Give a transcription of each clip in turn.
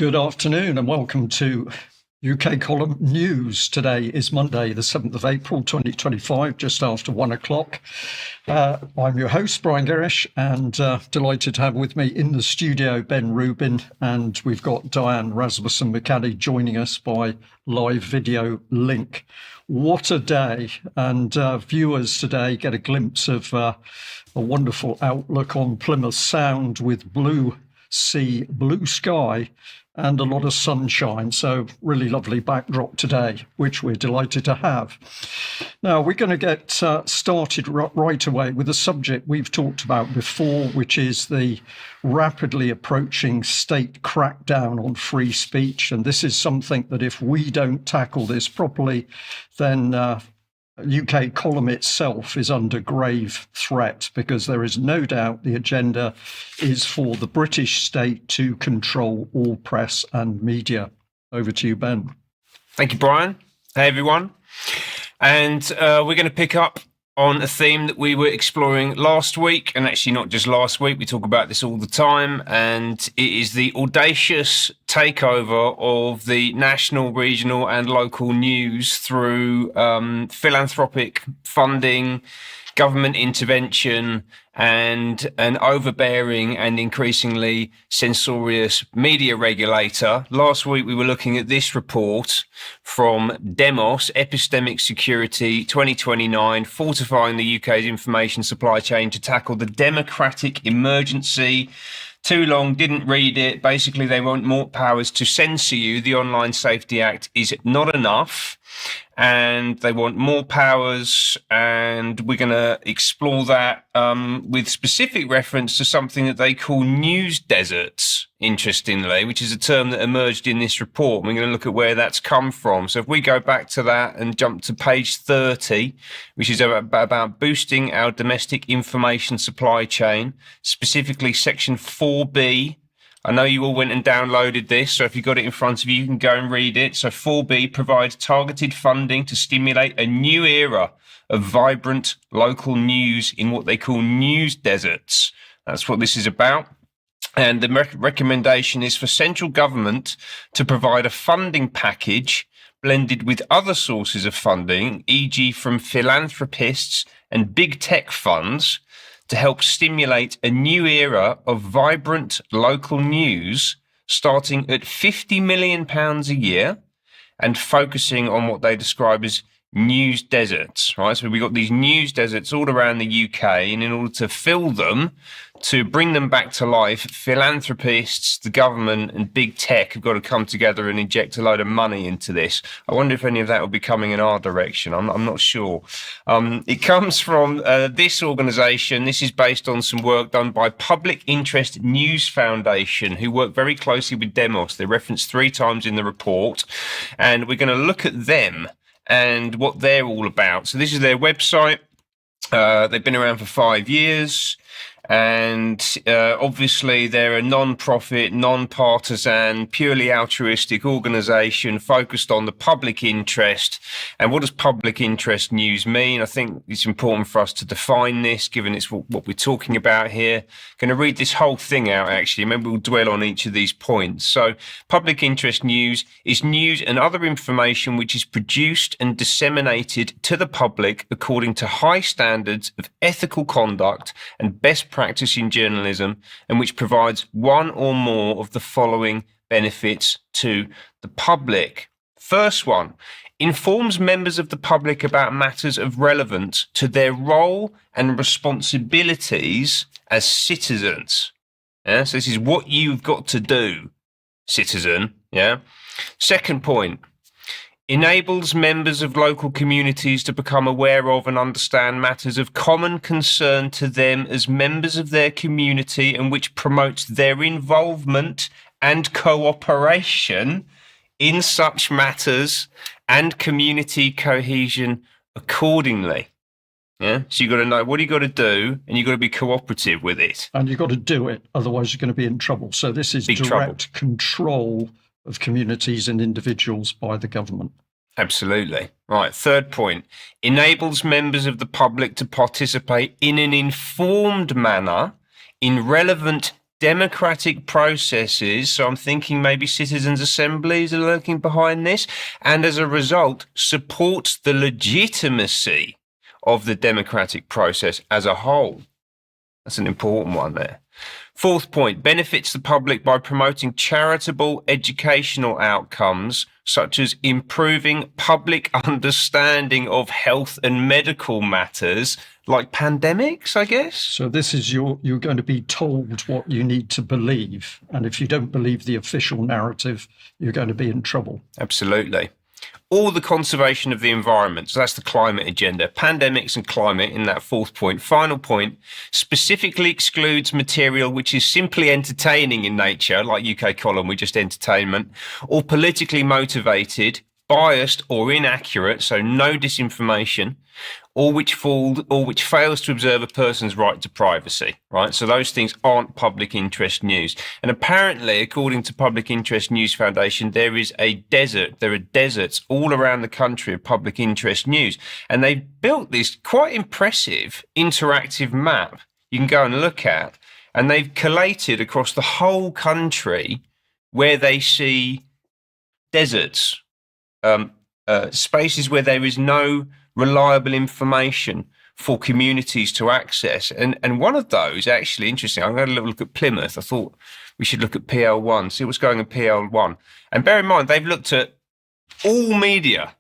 Good afternoon and welcome to UK Column News. Today is Monday, the 7th of April, 2025, just after 1 o'clock. I'm your host, Brian Garish, and delighted to have with me in the studio Ben Rubin, and we've got Diane Rasmussen-McCaddy joining us by live video link. What a day, and viewers today get a glimpse of a wonderful outlook on Plymouth Sound with blue sea, blue sky, and a lot of sunshine. So really lovely backdrop today, which we're delighted to have. Now, we're going to get started right away with a subject we've talked about before, which is the rapidly approaching state crackdown on free speech. And this is something that if we don't tackle this properly, then UK column itself is under grave threat, because there is no doubt the agenda is for the British state to control all press and media. Over to you, Ben. Thank you, Brian. Hey, everyone. And we're going to pick up on a theme that we were exploring last week, and actually not just last week, we talk about this all the time, and it is the audacious takeover of the national, regional and local news through philanthropic funding, government intervention, and an overbearing and increasingly censorious media regulator. Last week, we were looking at this report from Demos, Epistemic Security 2029, Fortifying the UK's Information Supply Chain to Tackle the Democratic Emergency. Too long, didn't read it. Basically, they want more powers to censor you. The Online Safety Act is not enough, and they want more powers, and we're going to explore that with specific reference to something that they call news deserts, interestingly, which is a term that emerged in this report. We're going to look at where that's come from. So if we go back to that and jump to page 30, which is about boosting our domestic information supply chain, specifically section 4B. I know you all went and downloaded this, so if you've got it in front of you, you can go and read it. So 4B provides targeted funding to stimulate a new era of vibrant local news in what they call news deserts. That's what this is about. And the recommendation is for central government to provide a funding package blended with other sources of funding, e.g. from philanthropists and big tech funds, to help stimulate a new era of vibrant local news starting at £50 million a year and focusing on what they describe as news deserts, right? So we've got these news deserts all around the UK, and in order to fill them, to bring them back to life, philanthropists, the government and big tech have got to come together and inject a load of money into this. I wonder if any of that will be coming in our direction. I'm not sure. It comes from this organisation. This is based on some work done by Public Interest News Foundation, who work very closely with Demos. They're referenced 3 times in the report, and we're going to look at them and what they're all about. So this is their website. They've been around for 5 years. And obviously, they're a non-profit, non-partisan, purely altruistic organisation focused on the public interest. And what does public interest news mean? I think it's important for us to define this, given it's what we're talking about here. Going to read this whole thing out, actually. Maybe we'll dwell on each of these points. So public interest news is news and other information which is produced and disseminated to the public according to high standards of ethical conduct and best practice in journalism, and which provides one or more of the following benefits to the public. First one, informs members of the public about matters of relevance to their role and responsibilities as citizens. Yeah? So this is what you've got to do, citizen. Yeah. Second point, enables members of local communities to become aware of and understand matters of common concern to them as members of their community, and which promotes their involvement and cooperation in such matters and community cohesion accordingly. Yeah, so you've got to know what you got to do, and you've got to be cooperative with it. And you've got to do it, otherwise you're going to be in trouble. So this is direct control of communities and individuals by the government. Absolutely. Right. Third point, enables members of the public to participate in an informed manner in relevant democratic processes. So I'm thinking maybe citizens' assemblies are lurking behind this, and as a result, supports the legitimacy of the democratic process as a whole. That's an important one there. Fourth point, benefits the public by promoting charitable educational outcomes, such as improving public understanding of health and medical matters, like pandemics, I guess. So this is you're going to be told what you need to believe. And if you don't believe the official narrative, you're going to be in trouble. Absolutely. All the conservation of the environment. So that's the climate agenda. Pandemics and climate in that fourth point. Final point, specifically excludes material which is simply entertaining in nature, like UK column, we're just entertainment, or politically motivated, biased or inaccurate, so no disinformation, or which fails to observe a person's right to privacy, right? So those things aren't public interest news. And apparently, according to Public Interest News Foundation, there are deserts all around the country of public interest news. And they've built this quite impressive interactive map you can go and look at. And they've collated across the whole country where they see deserts, spaces where there is no reliable information for communities to access. And one of those, actually, interesting, I'm going to look at Plymouth. I thought we should look at PL1, see what's going on PL1. And bear in mind, they've looked at all media.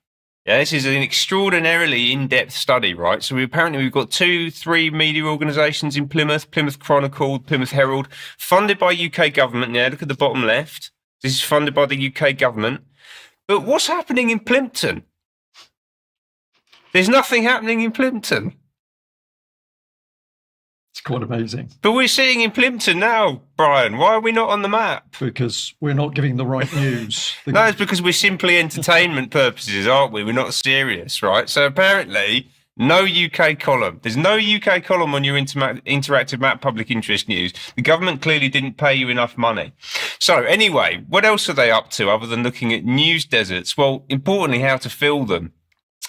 Yeah, this is an extraordinarily in-depth study, right? So we've got 2-3 media organisations in Plymouth, Plymouth Chronicle, Plymouth Herald, funded by UK government. Yeah, look at the bottom left. This is funded by the UK government. But what's happening in Plympton? There's nothing happening in Plympton. It's quite amazing. But we're seeing in Plympton now, Brian. Why are we not on the map? Because we're not giving the right news. No, it's because we're simply entertainment purposes, aren't we? We're not serious, right? So apparently, no UK column. There's no UK column on your interactive map public interest news. The government clearly didn't pay you enough money. So anyway, what else are they up to other than looking at news deserts? Well, importantly, how to fill them.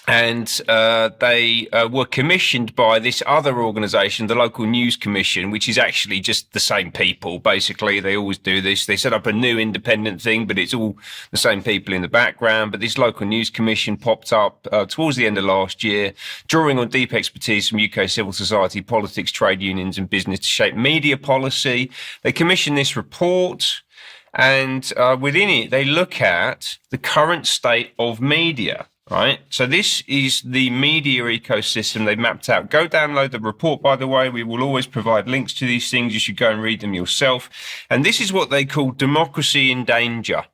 And they were commissioned by this other organisation, the Local News Commission, which is actually just the same people. Basically, they always do this. They set up a new independent thing, but it's all the same people in the background. But this Local News Commission popped up towards the end of last year, drawing on deep expertise from UK civil society, politics, trade unions and business to shape media policy. They commissioned this report, and within it, they look at the current state of media. Right. So this is the media ecosystem they've mapped out. Go download the report, by the way. We will always provide links to these things. You should go and read them yourself. And this is what they call democracy in danger.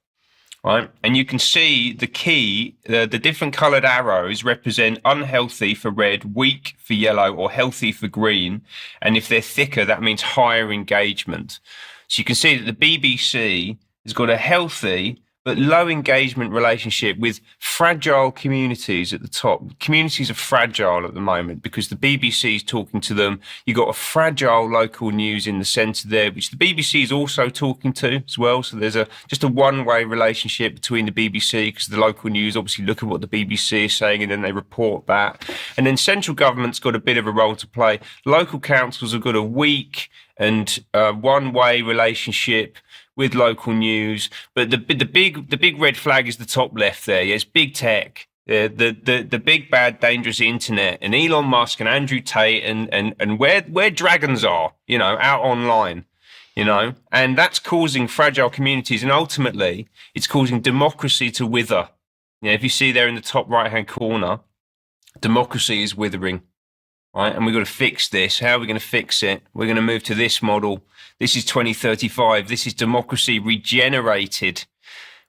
Right. And you can see the key, the different coloured arrows represent unhealthy for red, weak for yellow, or healthy for green. And if they're thicker, that means higher engagement. So you can see that the BBC has got a healthy but low engagement relationship with fragile communities at the top. Communities are fragile at the moment because the BBC is talking to them. You've got a fragile local news in the centre there, which the BBC is also talking to as well. So there's just a one-way relationship between the BBC, because the local news obviously look at what the BBC is saying and then they report that. And then central government's got a bit of a role to play. Local councils have got a weak and one-way relationship with local news, but the big red flag is the top left there. Yes, big tech, the big bad dangerous internet, and Elon Musk and Andrew Tate and where dragons are, out online, and that's causing fragile communities, and ultimately it's causing democracy to wither. If you see there in the top right hand corner, democracy is withering. Right, and we've got to fix this. How are we going to fix it? We're going to move to this model. This is 2035. This is democracy regenerated,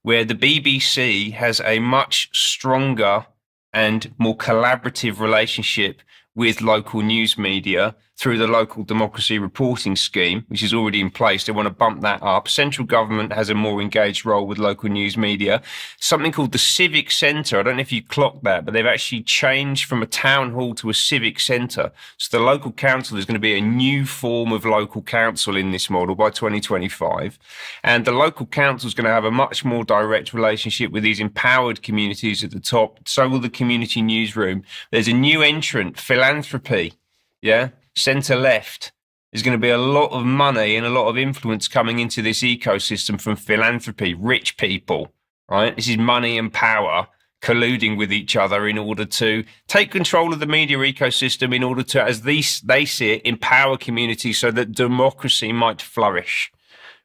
where the BBC has a much stronger and more collaborative relationship with local news media through the local democracy reporting scheme, which is already in place. They want to bump that up. Central government has a more engaged role with local news media. Something called the civic centre. I don't know if you clocked that, but they've actually changed from a town hall to a civic centre. So the local council is going to be a new form of local council in this model by 2025. And the local council is going to have a much more direct relationship with these empowered communities at the top. So will the community newsroom. There's a new entrant, philanthropy. Yeah. Centre left, There's going to be a lot of money and a lot of influence coming into this ecosystem from philanthropy, rich people, right? This is money and power colluding with each other in order to take control of the media ecosystem, in order to, as they see it, empower communities so that democracy might flourish,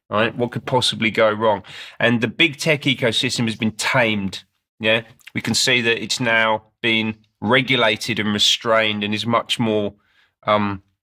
right? What could possibly go wrong? And the big tech ecosystem has been tamed, yeah? We can see that it's now been regulated and restrained and is much more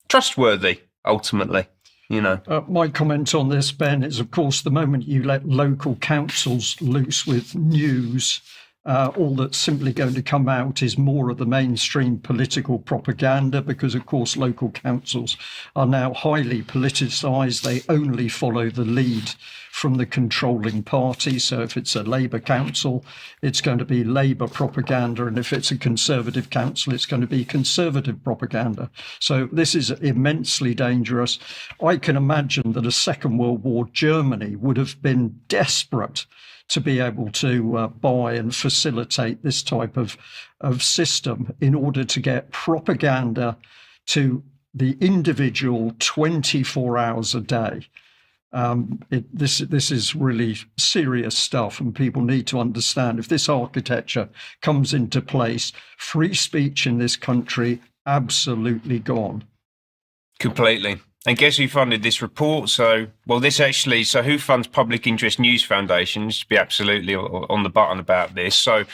trustworthy. Ultimately, my comment on this, Ben, is of course the moment you let local councils loose with news, all that's simply going to come out is more of the mainstream political propaganda, because of course local councils are now highly politicised. They only follow the lead from the controlling party. So if it's a Labour council, it's going to be Labour propaganda, and if it's a Conservative council, it's going to be Conservative propaganda. So this is immensely dangerous. I can imagine that a Second World War Germany would have been desperate to be able to buy and facilitate this type of system in order to get propaganda to the individual 24 hours a day. This is really serious stuff, and people need to understand, if this architecture comes into place, free speech in this country absolutely gone. Completely. And guess who funded this report? So who funds Public Interest News Foundation? Just to be absolutely on the button about this. So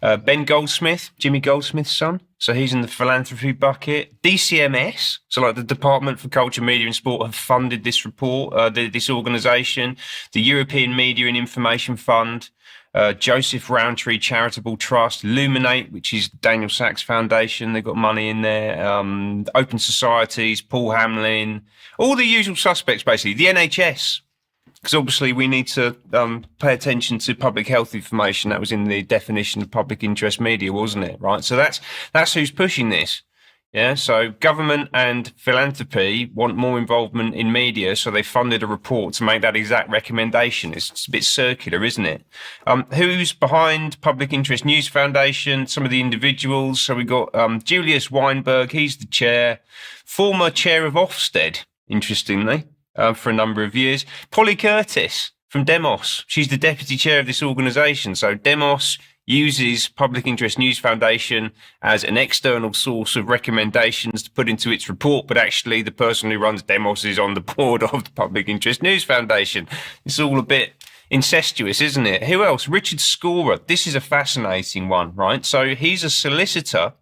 Ben Goldsmith, Jimmy Goldsmith's son. So he's in the philanthropy bucket. DCMS, so like the Department for Culture, Media and Sport, have funded this report, this organisation. The European Media and Information Fund, Joseph Rowntree Charitable Trust, Luminate, which is Daniel Sachs Foundation, they've got money in there, Open Societies, Paul Hamlin, all the usual suspects basically, the NHS, because obviously we need to pay attention to public health information. That was in the definition of public interest media, wasn't it, right? So that's who's pushing this. Yeah, so government and philanthropy want more involvement in media, so they funded a report to make that exact recommendation. It's a bit circular, isn't it? Who's behind Public Interest News Foundation? Some of the individuals. So we got Julius Weinberg, he's the chair, former chair of Ofsted, interestingly, for a number of years. Polly Curtis from Demos, she's the deputy chair of this organisation. So Demos uses Public Interest News Foundation as an external source of recommendations to put into its report, but actually the person who runs Demos is on the board of the Public Interest News Foundation. It's all a bit incestuous, isn't it? Who else? Richard Scorer. This is a fascinating one, right? So he's a solicitor,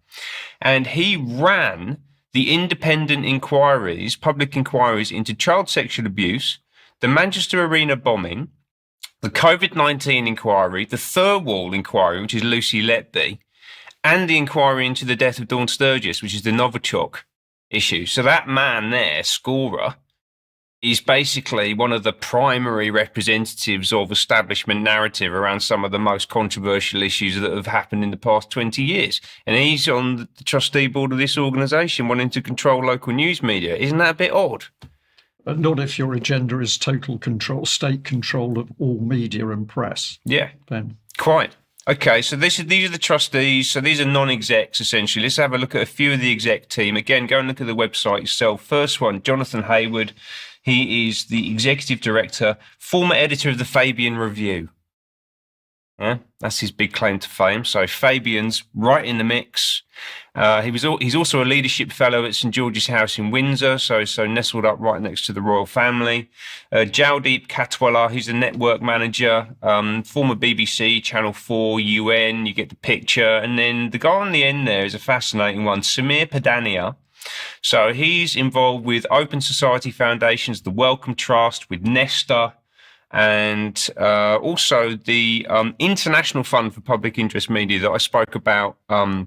and he ran the independent inquiries, public inquiries into child sexual abuse, the Manchester Arena bombing, the COVID-19 inquiry, the Thirlwall inquiry, which is Lucy Letby, and the inquiry into the death of Dawn Sturgis, which is the Novichok issue. So that man there, Scorer, is basically one of the primary representatives of establishment narrative around some of the most controversial issues that have happened in the past 20 years. And he's on the trustee board of this organisation wanting to control local news media. Isn't that a bit odd? Not if your agenda is total control, state control of all media and press. Yeah, Ben. Quite. Okay, so these are the trustees. So these are non-execs, essentially. Let's have a look at a few of the exec team. Again, go and look at the website yourself. First one, Jonathan Hayward. He is the executive director, former editor of the Fabian Review. Yeah, that's his big claim to fame. So Fabian's right in the mix. He's also a leadership fellow at St George's House in Windsor, so nestled up right next to the royal family. Jaldeep Katwala, he's the network manager, former BBC, Channel 4, UN, you get the picture. And then the guy on the end there is a fascinating one, Samir Padania. So he's involved with Open Society Foundations, the Wellcome Trust, with Nesta, and also the International Fund for Public Interest Media that I spoke about a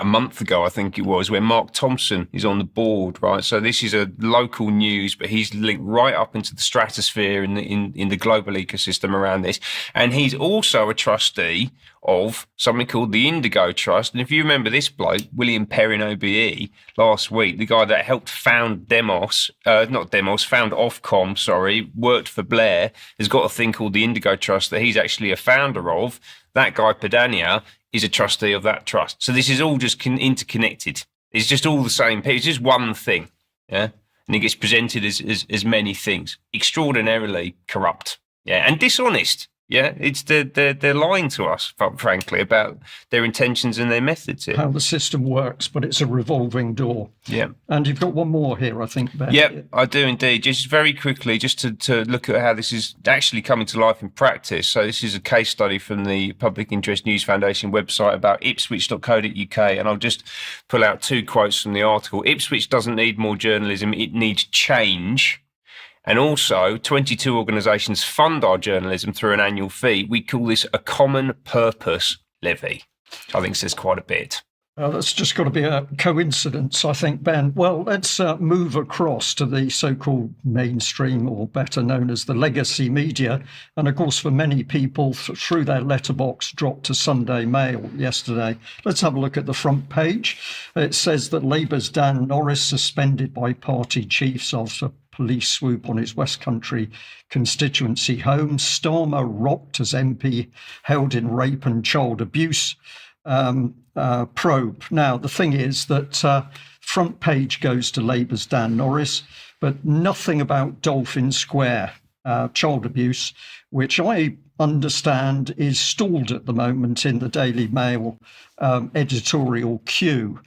month ago, I think it was, where Mark Thompson is on the board, right? So this is a local news, but he's linked right up into the stratosphere in the global ecosystem around this. And he's also a trustee of something called the Indigo Trust. And if you remember this bloke, William Perrin OBE, last week, the guy that helped found found Ofcom, worked for Blair, has got a thing called the Indigo Trust that he's actually a founder of. That guy, Padania, is a trustee of that trust. So this is all just interconnected. It's just all the same. It's just one thing. Yeah. and it gets presented as many things. Extraordinarily corrupt, and dishonest. It's they're lying to us, frankly, about their intentions and their methods here. How the system works, but it's a revolving door. Yeah. And you've got one more here, I think, Ben. Yeah, I do indeed. Just very quickly, just to look at how this is actually coming to life in practice. So this is a case study from the Public Interest News Foundation website about ipswich.co.uk, and I'll just pull out 2 quotes from the article. Ipswich doesn't need more journalism, it needs change. And also, 22 organisations fund our journalism through an annual fee. We call this a common purpose levy. I think says quite a bit. That's just got to be a coincidence, I think, Ben. Well, let's move across to the so-called mainstream, or better known as the legacy media. And of course, for many people, through their letterbox dropped to Sunday Mail yesterday. Let's have a look at the front page. It says that Labour's Dan Norris suspended by party chiefs after police swoop on his West Country constituency home. Starmer rocked as MP held in rape and child abuse probe. Now, the thing is that front page goes to Labour's Dan Norris, but nothing about Dolphin Square child abuse, which I understand is stalled at the moment in the Daily Mail editorial queue.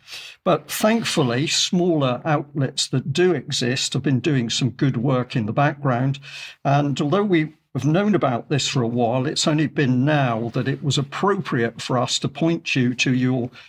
But thankfully, smaller outlets that do exist have been doing some good work in the background. And although we have known about this for a while, it's only been now that it was appropriate for us to point you to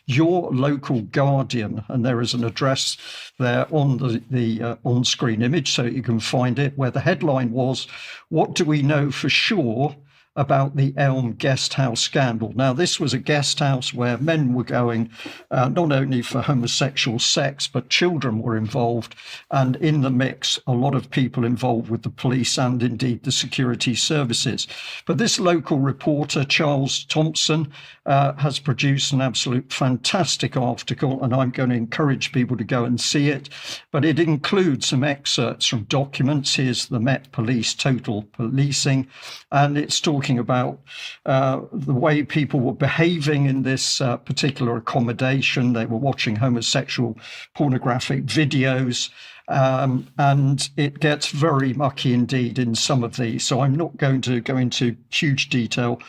your local Guardian. And there is an address there on the on-screen image, so you can find it, where the headline was, "What do we know for sure about the Elm Guest House scandal?" Now, this was a guest house where men were going not only for homosexual sex, but children were involved. And in the mix, a lot of people involved with the police and indeed the security services. But this local reporter, Charles Thompson, has produced an absolute fantastic article, and I'm going to encourage people to go and see it. But it includes some excerpts from documents. Here's the Met Police total policing, and it's talking about the way people were behaving in this particular accommodation. They were watching homosexual pornographic videos, and it gets very mucky indeed in some of these. So I'm not going to go into huge detail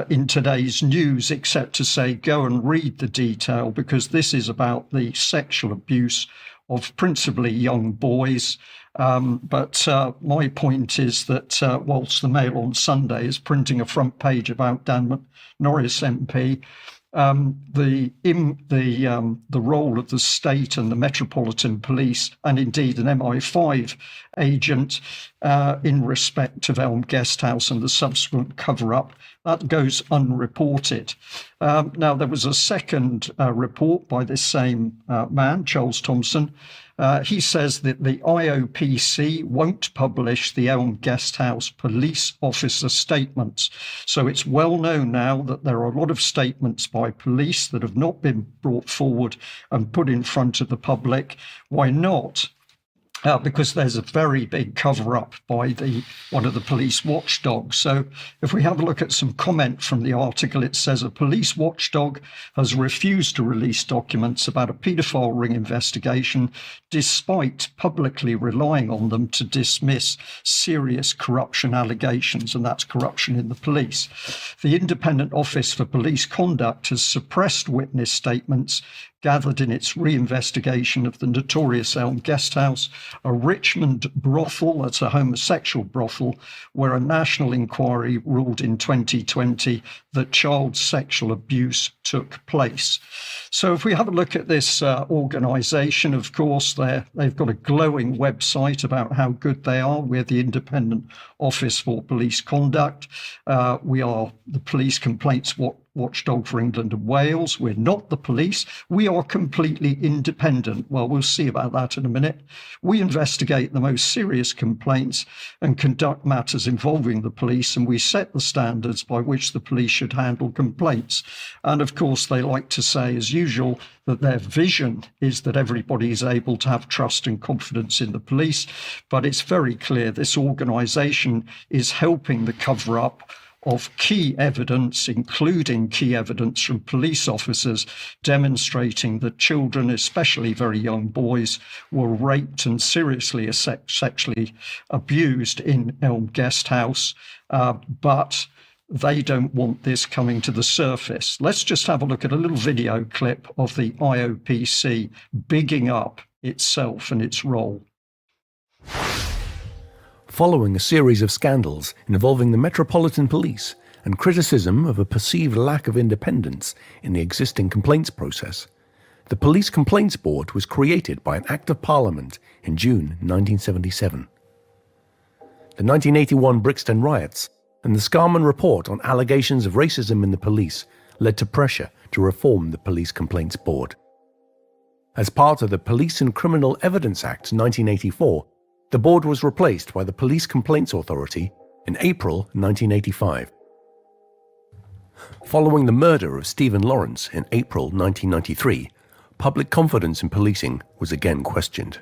in today's news, except to say go and read the detail, because this is about the sexual abuse of principally young boys. But my point is that whilst the Mail on Sunday is printing a front page about Dan Norris MP, the role of the state and the Metropolitan Police, and indeed an MI5 agent in respect of Elm Guest House and the subsequent cover-up, that goes unreported. Now, there was a second report by this same man, Charles Thompson. He says that the IOPC won't publish the Elm Guest House police officer statements. So it's well known now that there are a lot of statements by police that have not been brought forward and put in front of the public. Why not? Because there's a very big cover-up by one of the police watchdogs. So if we have a look at some comment from the article, it says a police watchdog has refused to release documents about a paedophile ring investigation, despite publicly relying on them to dismiss serious corruption allegations, and that's corruption in the police. The Independent Office for Police Conduct has suppressed witness statements gathered in its reinvestigation of the notorious Elm Guest House, a Richmond brothel, that's a homosexual brothel, where a national inquiry ruled in 2020 that child sexual abuse took place. So if we have a look at this organisation, of course, they've got a glowing website about how good they are. We're the Independent Office for Police Conduct. We are the Police Complaints Watchdog for England and Wales. We're not the police. We are completely independent. Well, we'll see about that in a minute. We investigate the most serious complaints and conduct matters involving the police, and we set the standards by which the police should handle complaints. And of course, they like to say, as usual, that their vision is that everybody is able to have trust and confidence in the police. But it's very clear this organisation is helping the cover-up of key evidence, including key evidence from police officers demonstrating that children, especially very young boys, were raped and seriously sexually abused in Elm Guest House, but they don't want this coming to the surface. Let's just have a look at a little video clip of the IOPC bigging up itself and its role. Following a series of scandals involving the Metropolitan Police and criticism of a perceived lack of independence in the existing complaints process, the Police Complaints Board was created by an Act of Parliament in June 1977. The 1981 Brixton riots and the Scarman report on allegations of racism in the police led to pressure to reform the Police Complaints Board. As part of the Police and Criminal Evidence Act 1984, the board was replaced by the Police Complaints Authority in April 1985. Following the murder of Stephen Lawrence in April 1993, public confidence in policing was again questioned.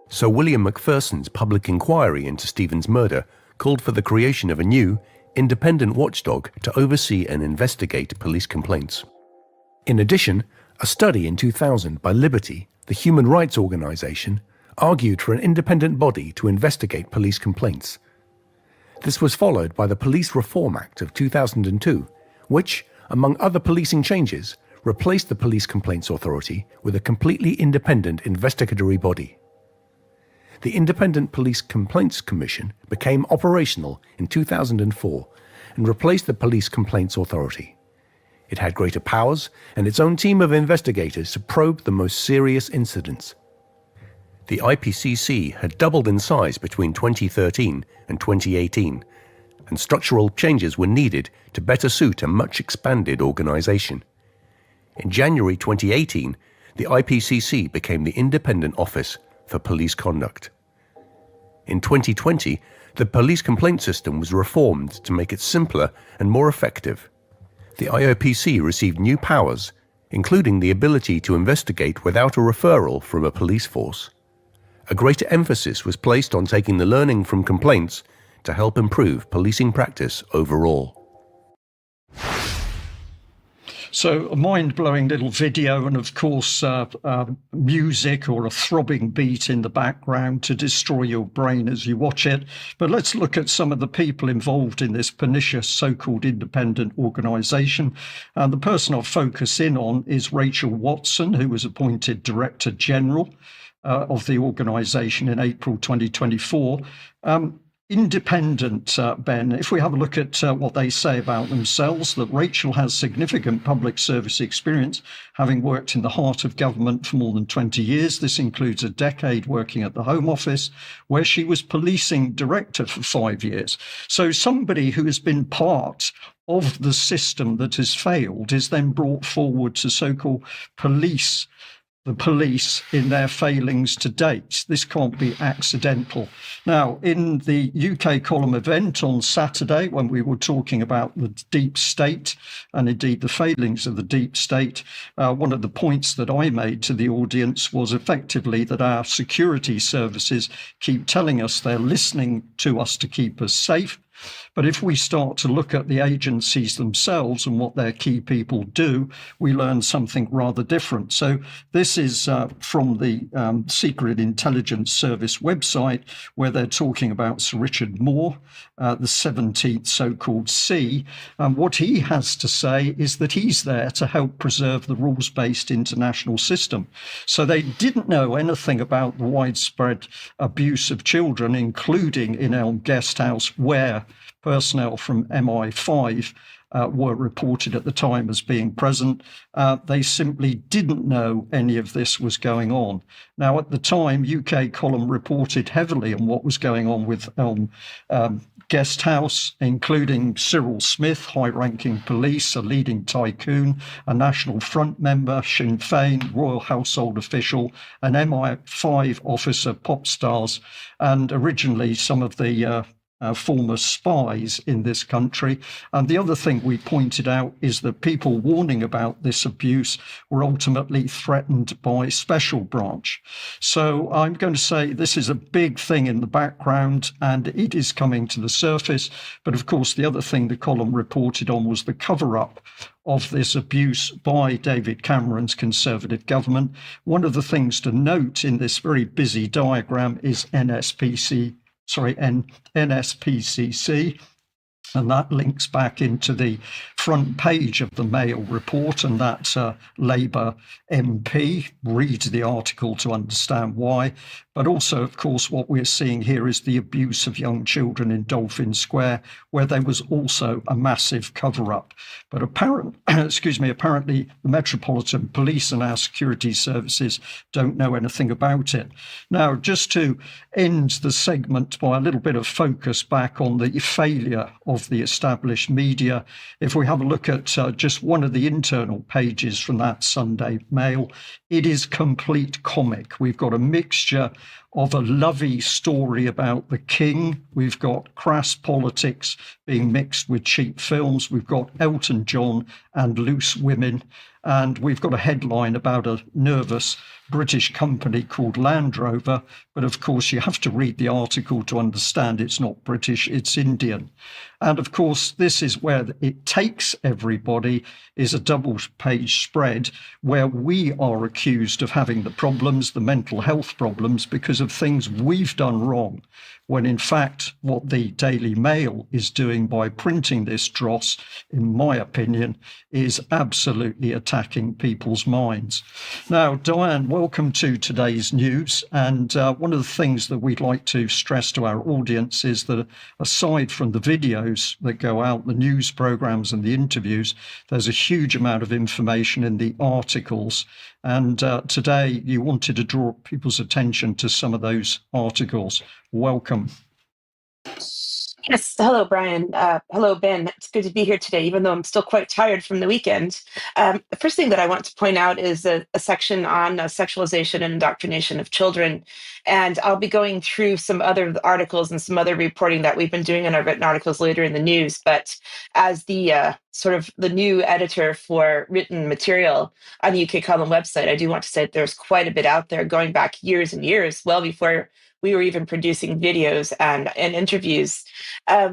Sir William Macpherson's public inquiry into Stephen's murder called for the creation of a new, independent watchdog to oversee and investigate police complaints. In addition, a study in 2000 by Liberty, the human rights organisation, argued for an independent body to investigate police complaints. This was followed by the Police Reform Act of 2002, which, among other policing changes, replaced the Police Complaints Authority with a completely independent investigatory body. The Independent Police Complaints Commission became operational in 2004 and replaced the Police Complaints Authority. It had greater powers and its own team of investigators to probe the most serious incidents. The IPCC had doubled in size between 2013 and 2018, and structural changes were needed to better suit a much expanded organisation. In January 2018, the IPCC became the Independent Office for Police Conduct. In 2020, the police complaint system was reformed to make it simpler and more effective. The IOPC received new powers, including the ability to investigate without a referral from a police force. A greater emphasis was placed on taking the learning from complaints to help improve policing practice overall. So a mind-blowing little video and, of course, music or a throbbing beat in the background to destroy your brain as you watch it. But let's look at some of the people involved in this pernicious so-called independent organisation. The person I'll focus in on is Rachel Watson, who was appointed Director General of the organisation in April 2024. Independent, Ben, if we have a look at what they say about themselves, that Rachel has significant public service experience, having worked in the heart of government for more than 20 years. This includes a decade working at the Home Office, where she was policing director for 5 years. So somebody who has been part of the system that has failed is then brought forward to so-called the police in their failings to date. This can't be accidental. Now, in the UK column event on Saturday, when we were talking about the deep state and indeed the failings of the deep state, one of the points that I made to the audience was effectively that our security services keep telling us they're listening to us to keep us safe. But if we start to look at the agencies themselves and what their key people do, we learn something rather different. So this is from the Secret Intelligence Service website, where they're talking about Sir Richard Moore, the 17th so-called C. What he has to say is that he's there to help preserve the rules-based international system. So they didn't know anything about the widespread abuse of children, including in Elm Guest House, where personnel from MI5 were reported at the time as being present. They simply didn't know any of this was going on. Now, at the time, UK column reported heavily on what was going on with Elm Guest House, including Cyril Smith, high-ranking police, a leading tycoon, a National Front member, Sinn Féin, royal household official, an MI5 officer, pop stars, and originally some of the former spies in this country. And the other thing we pointed out is that people warning about this abuse were ultimately threatened by special branch. So I'm going to say this is a big thing in the background and it is coming to the surface. But of course, the other thing the column reported on was the cover-up of this abuse by David Cameron's Conservative government. One of the things to note in this very busy diagram is NSPCC, and that links back into the front page of the Mail report, and that Labour MP. Read the article to understand why. But also, of course, what we're seeing here is the abuse of young children in Dolphin Square, where there was also a massive cover-up. But apparently, the Metropolitan Police and our security services don't know anything about it. Now, just to end the segment by a little bit of focus back on the failure of the established media, if we have a look at just one of the internal pages from that Sunday Mail, it is complete comic. We've got a mixture of a lovey story about the king. We've got crass politics being mixed with cheap films. We've got Elton John and loose women. And we've got a headline about a nervous British company called Land Rover. But of course, you have to read the article to understand it's not British, it's Indian. And of course, this is where it takes everybody, is a double-page spread where we are accused of having the problems, the mental health problems, because of things we've done wrong, when in fact what the Daily Mail is doing by printing this dross, in my opinion, is absolutely attacking people's minds. Now, Diane, welcome to today's news. And one of the things that we'd like to stress to our audience is that aside from the videos that go out, the news programs and the interviews, there's a huge amount of information in the articles. And today you wanted to draw people's attention to some of those articles. Welcome. Yes. Hello, Brian. Hello, Ben. It's good to be here today, even though I'm still quite tired from the weekend. The first thing that I want to point out is a section on sexualization and indoctrination of children. And I'll be going through some other articles and some other reporting that we've been doing in our written articles later in the news. But as the sort of the new editor for written material on the UK Column website, I do want to say that there's quite a bit out there going back years and years, well before we were even producing videos and interviews.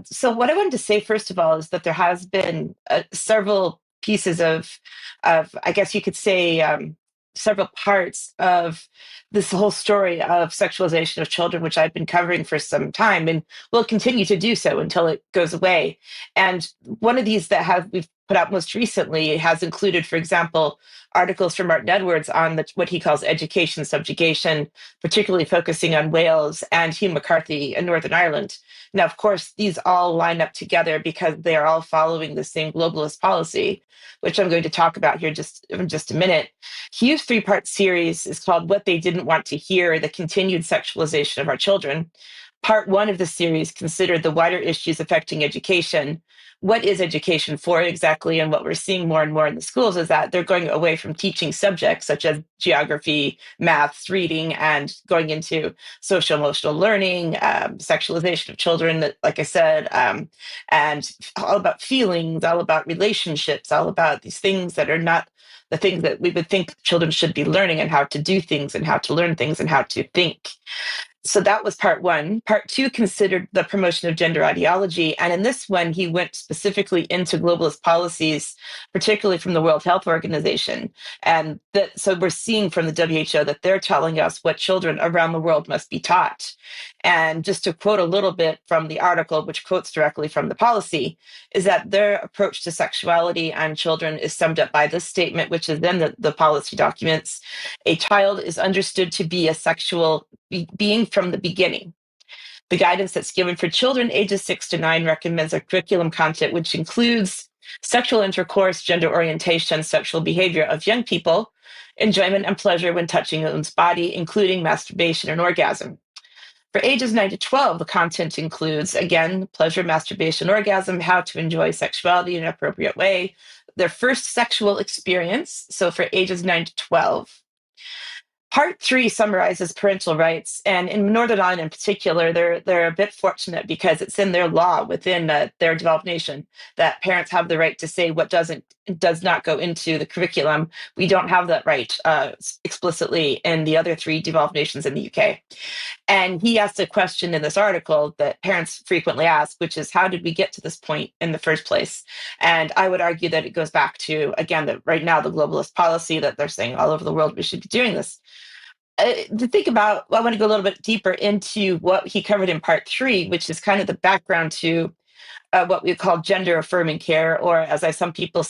So what I wanted to say, first of all, is that there has been several pieces of, I guess you could say, several parts of this whole story of sexualization of children, which I've been covering for some time and will continue to do so until it goes away. And one of these that we've put out most recently has included, for example, articles from Martin Edwards on what he calls education subjugation, particularly focusing on Wales and Hugh McCarthy in Northern Ireland. Now, of course, these all line up together because they are all following the same globalist policy, which I'm going to talk about here in just a minute. Hugh's three-part series is called What They Didn't Want to Hear, the Continued Sexualization of Our Children. Part one of the series considered the wider issues affecting education. What is education for exactly? And what we're seeing more and more in the schools is that they're going away from teaching subjects such as geography, maths, reading, and going into social emotional learning, sexualization of children, like I said, and all about feelings, all about relationships, all about these things that are not the things that we would think children should be learning, and how to do things and how to learn things and how to think. So that was part one. Part two considered the promotion of gender ideology. And in this one, he went specifically into globalist policies, particularly from the World Health Organization. And so we're seeing from the WHO that they're telling us what children around the world must be taught. And just to quote a little bit from the article, which quotes directly from the policy, is that their approach to sexuality and children is summed up by this statement, which is in the policy documents. A child is understood to be a sexual being from the beginning. The guidance that's given for children ages 6 to 9 recommends a curriculum content which includes sexual intercourse, gender orientation, sexual behavior of young people, enjoyment and pleasure when touching one's body, including masturbation and orgasm. For ages 9 to 12, the content includes, again, pleasure, masturbation, orgasm, how to enjoy sexuality in an appropriate way, their first sexual experience, so for ages 9 to 12. Part 3 summarizes parental rights, and in Northern Ireland in particular, they're a bit fortunate because it's in their law within their devolved nation that parents have the right to say what does not go into the curriculum. We don't have that right explicitly in the other 3 devolved nations in the UK. And he asked a question in this article that parents frequently ask, which is, how did we get to this point in the first place? And I would argue that it goes back to, again, that right now the globalist policy that they're saying all over the world we should be doing this. To think about, I want to go a little bit deeper into what he covered in part 3, which is kind of the background to what we call gender affirming care, or as some people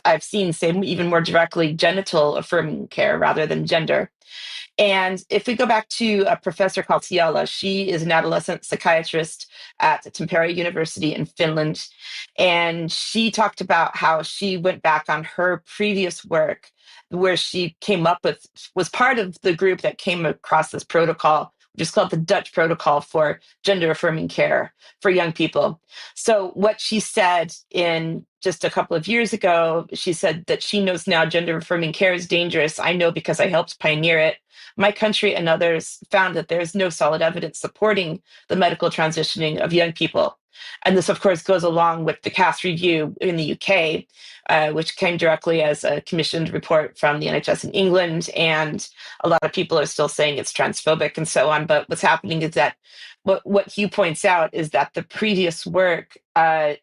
I've seen say even more directly, genital affirming care rather than gender. And if we go back to a professor called Tiala, she is an adolescent psychiatrist at Tampere University in Finland. And she talked about how she went back on her previous work where she was part of the group that came across this protocol, which is called the Dutch Protocol for Gender Affirming Care for Young People. So what she said in just a couple of years ago, she said that she knows now gender affirming care is dangerous. I know because I helped pioneer it. My country and others found that there's no solid evidence supporting the medical transitioning of young people. And this, of course, goes along with the CAS review in the UK, which came directly as a commissioned report from the NHS in England. And a lot of people are still saying it's transphobic and so on. But what's happening is that what Hugh points out is that the previous work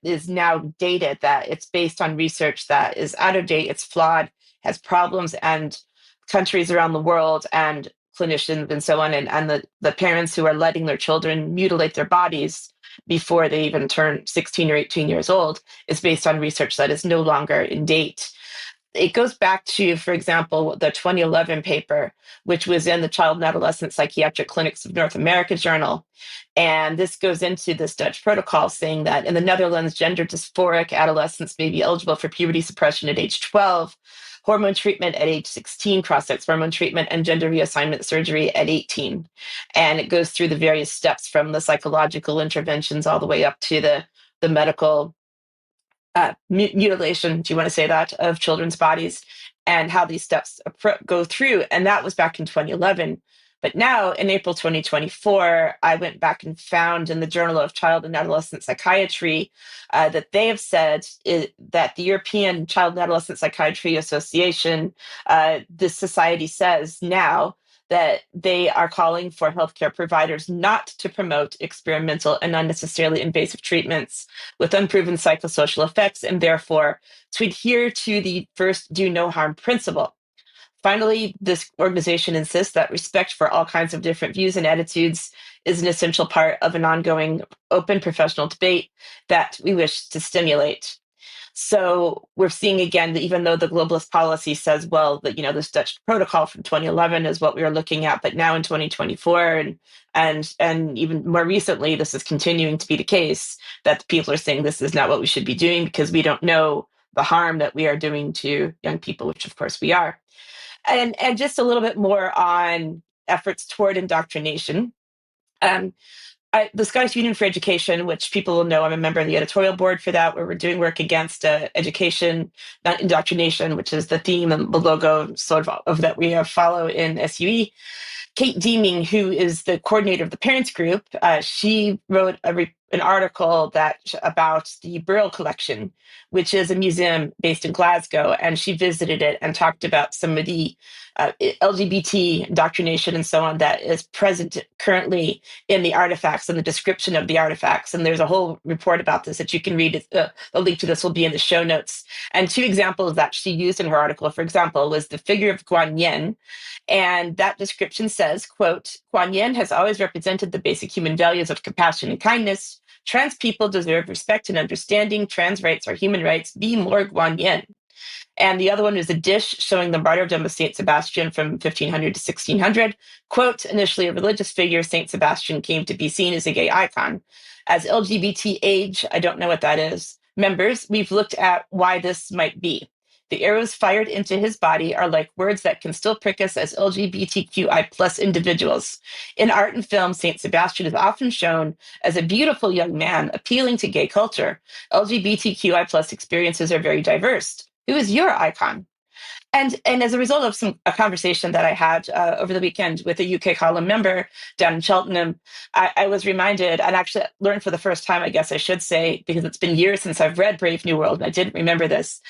is now dated, that it's based on research that is out of date, it's flawed, has problems, and countries around the world and clinicians and so on, and the parents who are letting their children mutilate their bodies before they even turn 16 or 18 years old is based on research that is no longer in date. It goes back to, for example, the 2011 paper, which was in the Child and Adolescent Psychiatric Clinics of North America journal. And this goes into this Dutch protocol saying that in the Netherlands, gender dysphoric adolescents may be eligible for puberty suppression at age 12, hormone treatment at age 16, cross-sex hormone treatment, and gender reassignment surgery at 18. And it goes through the various steps from the psychological interventions all the way up to the medical mutilation, do you want to say that, of children's bodies, and how these steps go through. And that was back in 2011. But now in April 2024, I went back and found in the Journal of Child and Adolescent Psychiatry that they have said that the European Child and Adolescent Psychiatry Association, this society says now that they are calling for healthcare providers not to promote experimental and unnecessarily invasive treatments with unproven psychosocial effects, and therefore to adhere to the first do no harm principle. Finally, this organization insists that respect for all kinds of different views and attitudes is an essential part of an ongoing open professional debate that we wish to stimulate. So we're seeing again that even though the globalist policy says, well, that this Dutch protocol from 2011 is what we are looking at, but now in 2024 and even more recently, this is continuing to be the case, that people are saying this is not what we should be doing because we don't know the harm that we are doing to young people, which of course we are. And just a little bit more on efforts toward indoctrination. The Scottish Union for Education, which people will know, I'm a member of the editorial board for that, where we're doing work against education, not indoctrination, which is the theme and the logo sort of that we follow in SUE. Kate Deeming, who is the coordinator of the parents group, she wrote an article about the Burrell Collection, which is a museum based in Glasgow, and she visited it and talked about some of the LGBT indoctrination and so on that is present currently in the artifacts and the description of the artifacts. And there's a whole report about this that you can read. A link to this will be in the show notes. And 2 examples that she used in her article, for example, was the figure of Guan Yin. And that description says, quote, Guan Yin has always represented the basic human values of compassion and kindness. Trans people deserve respect and understanding. Trans rights are human rights. Be more Guan Yin. And the other one is a dish showing the martyrdom of St. Sebastian from 1500 to 1600. Quote, initially a religious figure, St. Sebastian came to be seen as a gay icon. As LGBT age, I don't know what that is, members, we've looked at why this might be. The arrows fired into his body are like words that can still prick us as LGBTQI plus individuals. In art and film, St. Sebastian is often shown as a beautiful young man appealing to gay culture. LGBTQI plus experiences are very diverse. Who is your icon? And as a result of a conversation that I had over the weekend with a UK column member down in Cheltenham, I was reminded, and actually learned for the first time, I guess I should say, because it's been years since I've read Brave New World, and I didn't remember this.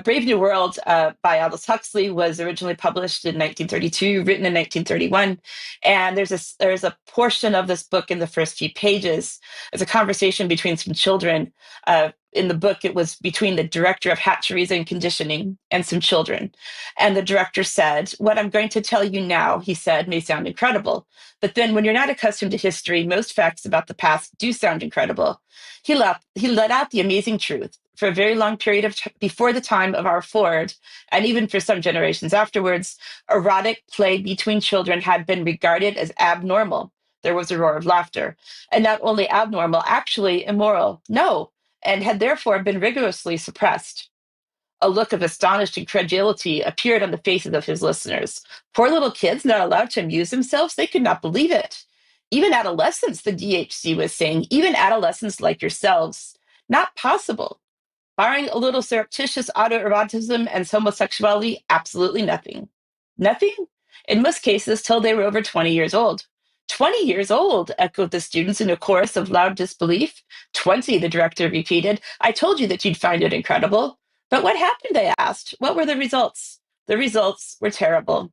Brave New World by Aldous Huxley was originally published in 1932, written in 1931, and there's a portion of this book in the first few pages. It's a conversation between some children. In the book, it was between the director of hatcheries and conditioning and some children. And the director said, "What I'm going to tell you now," he said, "may sound incredible. But then when you're not accustomed to history, most facts about the past do sound incredible." He let out the amazing truth. For a very long period of before the time of our Ford, and even for some generations afterwards, erotic play between children had been regarded as abnormal. There was a roar of laughter. And not only abnormal, actually immoral. No, and had therefore been rigorously suppressed. A look of astonished incredulity appeared on the faces of his listeners. Poor little kids not allowed to amuse themselves? They could not believe it. Even adolescents, the DHC was saying, even adolescents like yourselves. Not possible. Barring a little surreptitious autoerotism and homosexuality, absolutely nothing. Nothing? In most cases, till they were over 20 years old. 20 years old, echoed the students in a chorus of loud disbelief. 20, the director repeated. I told you that you'd find it incredible. But what happened, they asked. What were the results? The results were terrible.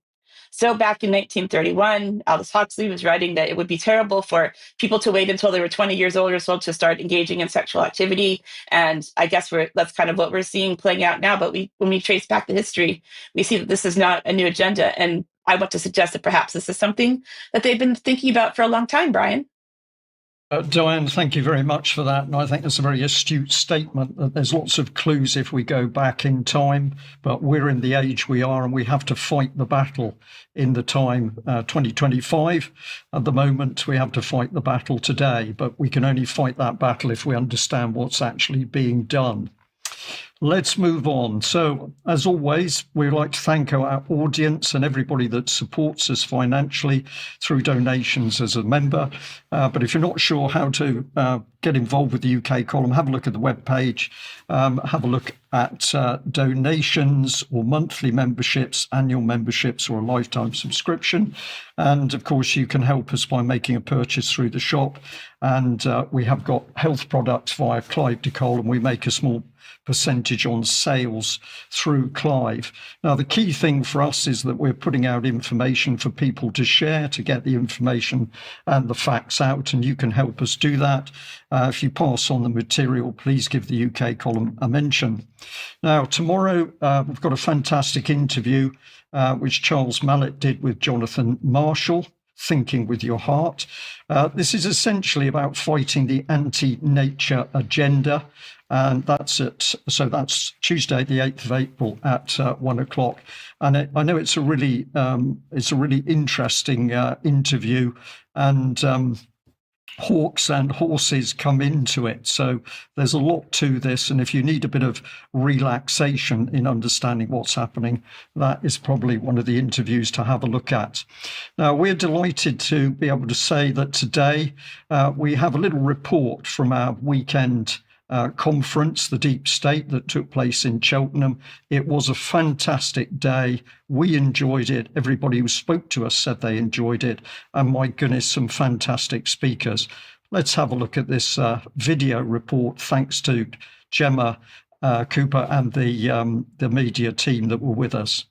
So back in 1931, Aldous Huxley was writing that it would be terrible for people to wait until they were 20 years old or so to start engaging in sexual activity. And I guess that's kind of what we're seeing playing out now. But when we trace back the history, we see that this is not a new agenda. And I want to suggest that perhaps this is something that they've been thinking about for a long time, Brian. Diane, thank you very much for that. And I think that's a very astute statement that there's lots of clues if we go back in time, but we're in the age we are and we have to fight the battle in the time 2025. At the moment, we have to fight the battle today, but we can only fight that battle if we understand what's actually being done. Let's move on. So, as always, we'd like to thank our audience and everybody that supports us financially through donations as a member. But if you're not sure how to get involved with the UK column, have a look at the webpage, have a look at donations or monthly memberships, annual memberships, or a lifetime subscription. And of course, you can help us by making a purchase through the shop. And we have got health products via Clive de Cole, and we make a small percentage on sales through Clive. Now, the key thing for us is that we're putting out information for people to share, to get the information and the facts out, and you can help us do that. If you pass on the material, please give the UK column a mention. Now, tomorrow, we've got a fantastic interview, which Charles Mallet did with Jonathan Marshall, Thinking with Your Heart. This is essentially about fighting the anti-nature agenda. And that's Tuesday, the 8th of April at 1 o'clock. And I know it's a really interesting interview, and hawks and horses come into it. So there's a lot to this. And if you need a bit of relaxation in understanding what's happening, that is probably one of the interviews to have a look at. Now, we're delighted to be able to say that today we have a little report from our weekend conference, the Deep State, that took place in Cheltenham. It was a fantastic day. We enjoyed it. Everybody who spoke to us said they enjoyed it. And my goodness, some fantastic speakers. Let's have a look at this video report, thanks to Gemma Cooper and the media team that were with us.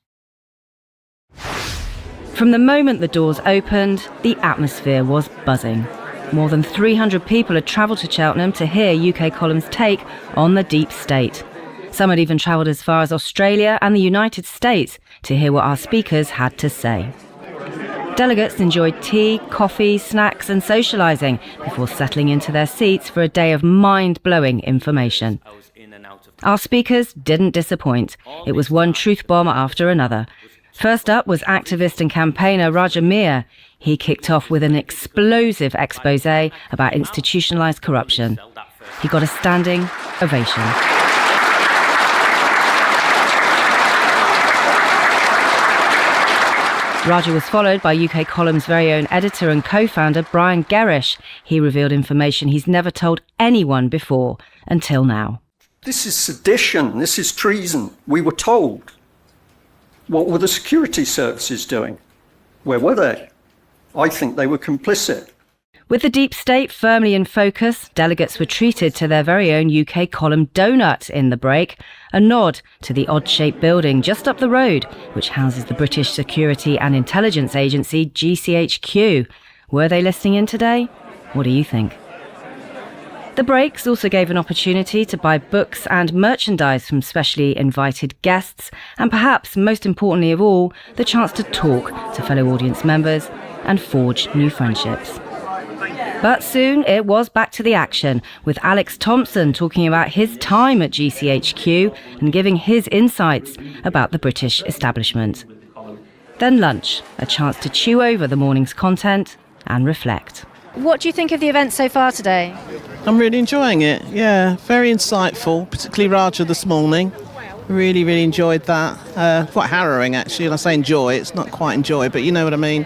From the moment the doors opened, the atmosphere was buzzing. More than 300 people had travelled to Cheltenham to hear UK Column's take on the Deep State. Some had even travelled as far as Australia and the United States to hear what our speakers had to say. Delegates enjoyed tea, coffee, snacks and socialising before settling into their seats for a day of mind-blowing information. Our speakers didn't disappoint. It was one truth bomb after another. First up was activist and campaigner Raja Mir. He kicked off with an explosive exposé about institutionalised corruption. He got a standing ovation. Raja was followed by UK Column's very own editor and co-founder Brian Gerrish. He revealed information he's never told anyone before, until now. This is sedition. This is treason. We were told. What were the security services doing? Where were they? I think they were complicit. With the deep state firmly in focus, delegates were treated to their very own UK column donut in the break, a nod to the odd-shaped building just up the road, which houses the British Security and Intelligence Agency, GCHQ. Were they listening in today? What do you think? The breaks also gave an opportunity to buy books and merchandise from specially invited guests, and perhaps most importantly of all, the chance to talk to fellow audience members and forge new friendships. But soon it was back to the action, with Alex Thompson talking about his time at GCHQ and giving his insights about the British establishment. Then lunch, a chance to chew over the morning's content and reflect. What do you think of the event so far today? I'm really enjoying it, yeah, very insightful, particularly Raja this morning. Really enjoyed that. Quite harrowing actually, and I say enjoy, it's not quite enjoy, but you know what I mean.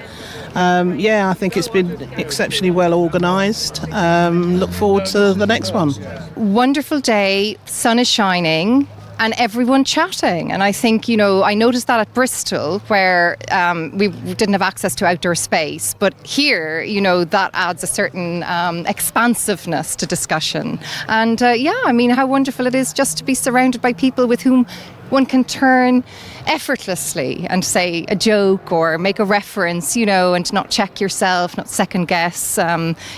I think it's been exceptionally well organised. Look forward to the next one. Wonderful day, sun is shining and everyone chatting. And I think, I noticed that at Bristol where we didn't have access to outdoor space. But here, that adds a certain expansiveness to discussion. And how wonderful it is just to be surrounded by people with whom one can turn effortlessly and say a joke or make a reference, and not check yourself, not second guess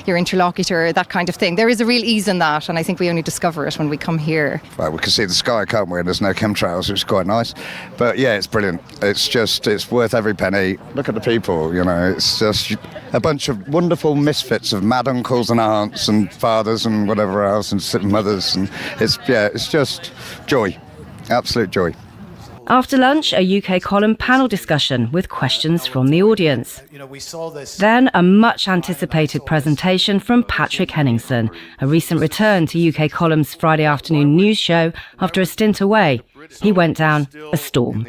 your interlocutor, that kind of thing. There is a real ease in that, and I think we only discover it when we come here. Right, we can see the sky, can't we? And there's no chemtrails, which is quite nice. But yeah, it's brilliant. It's worth every penny. Look at the people, it's just a bunch of wonderful misfits of mad uncles and aunts and fathers and whatever else and mothers. And it's just joy. Absolute joy. After lunch, a UK column panel discussion with questions from the audience. Then a much anticipated presentation from Patrick Henningsen, a recent return to UK column's Friday afternoon news show after a stint away. He went down a storm.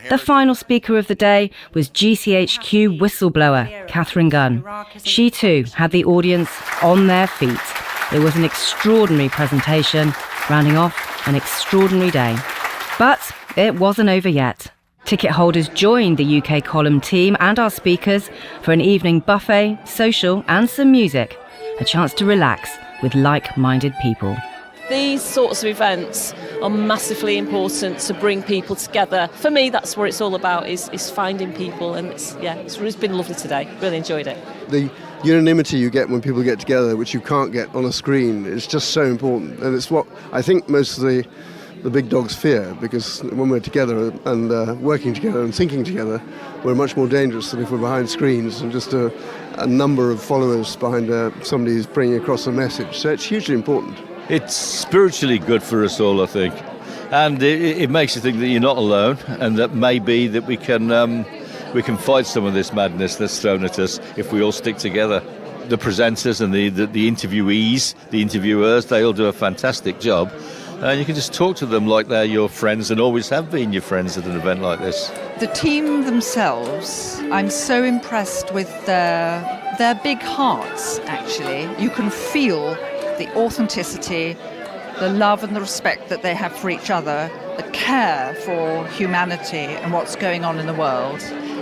The final speaker of the day was GCHQ whistleblower Catherine Gunn. She too had the audience on their feet. It was an extraordinary presentation, rounding off an extraordinary day. But it wasn't over yet. Ticket holders joined the UK column team and our speakers for an evening buffet, social and some music. A chance to relax with like-minded people. These sorts of events are massively important to bring people together. For me, that's what it's all about, is finding people. And it's been lovely today. Really enjoyed it. The unanimity you get when people get together, which you can't get on a screen, is just so important. And it's what I think most of the big dogs fear, because when we're together and working together and thinking together, we're much more dangerous than if we're behind screens and just a number of followers behind somebody who's bringing across a message. So it's hugely important. It's spiritually good for us all, I think. And it makes you think that you're not alone, and that maybe that we can fight some of this madness that's thrown at us if we all stick together. The presenters and the interviewees, the interviewers, they all do a fantastic job. And you can just talk to them like they're your friends and always have been your friends at an event like this. The team themselves, I'm so impressed with their big hearts, actually. You can feel the authenticity, the love and the respect that they have for each other, the care for humanity and what's going on in the world,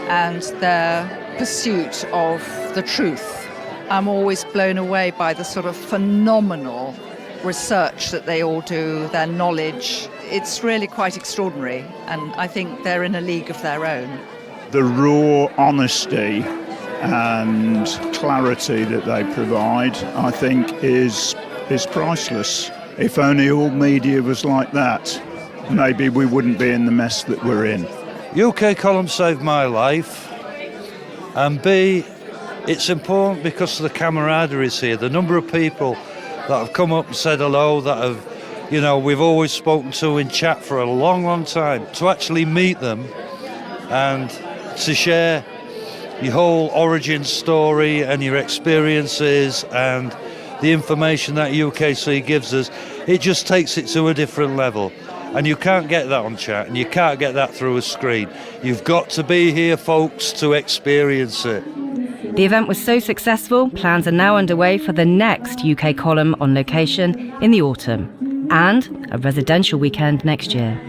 and their pursuit of the truth. I'm always blown away by the sort of phenomenal research that they all do, their knowledge. It's really quite extraordinary, and I think they're in a league of their own. The raw honesty and clarity that they provide, I think, is priceless. If only all media was like that, maybe we wouldn't be in the mess that we're in. UK column saved my life, and B, it's important because of the camaraderie here. The number of people that have come up and said hello, that have, we've always spoken to in chat for a long time. To actually meet them and to share your whole origin story and your experiences and the information that UKC gives us, it just takes it to a different level. And you can't get that on chat, and you can't get that through a screen. You've got to be here, folks, to experience it. The event was so successful, plans are now underway for the next UK column on location in the autumn, and a residential weekend next year.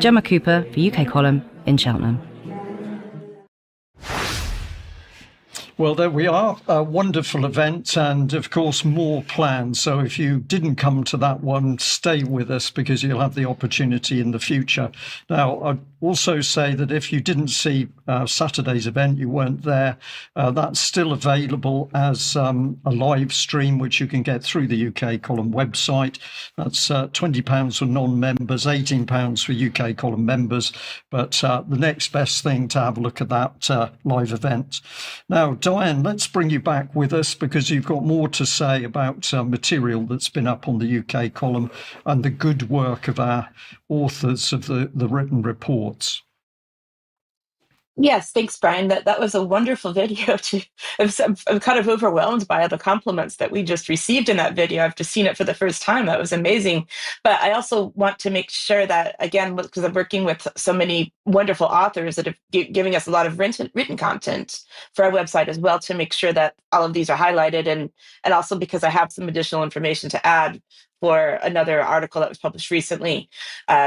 Gemma Cooper for UK column in Cheltenham. Well, there we are. A wonderful event, and of course, more planned. So if you didn't come to that one, stay with us because you'll have the opportunity in the future. Now, I'd also say that if you didn't see Saturday's event, you weren't there, that's still available as a live stream, which you can get through the UK Column website. That's £20 for non-members, £18 for UK Column members. But the next best thing to have a look at that live event. Now, Diane, let's bring you back with us because you've got more to say about material that's been up on the UK Column and the good work of our authors of the written reports. Yes, thanks, Brian. That was a wonderful video. I'm kind of overwhelmed by the compliments that we just received in that video. I've just seen it for the first time. That was amazing. But I also want to make sure that, again, because I'm working with so many wonderful authors that are giving us a lot of written content for our website as well, to make sure that all of these are highlighted, and also because I have some additional information to add for another article that was published recently,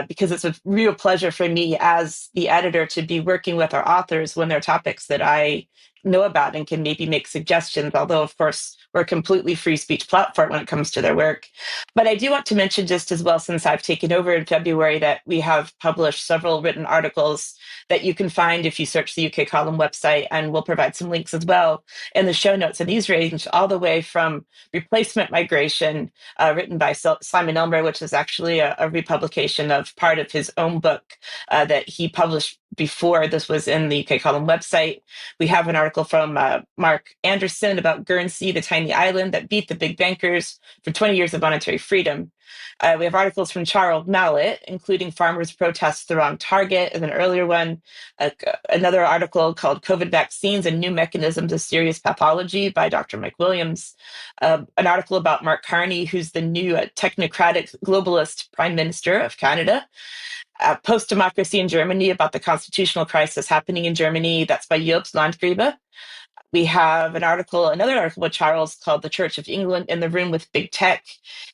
because it's a real pleasure for me as the editor to be working with our authors when they're topics that I know about and can maybe make suggestions, although, of course, we're a completely free speech platform when it comes to their work. But I do want to mention just as well, since I've taken over in February, that we have published several written articles that you can find if you search the UK Column website, and we'll provide some links as well in the show notes. And these range all the way from replacement migration, written by Simon Elmer, which is actually a republication of part of his own book that he published before this was in the UK Column website. We have an article from Mark Anderson about Guernsey, the tiny island that beat the big bankers for 20 years of monetary freedom. We have articles from Charles Mallet, including farmers' protests the wrong target, as an earlier one. Another article called COVID Vaccines and New Mechanisms of Serious Pathology by Dr. Mike Williams. An article about Mark Carney, who's the new technocratic globalist Prime Minister of Canada. Post-Democracy in Germany, about the constitutional crisis happening in Germany. That's by Jobst Landgräbe. We have another article by Charles called The Church of England in the Room with Big Tech.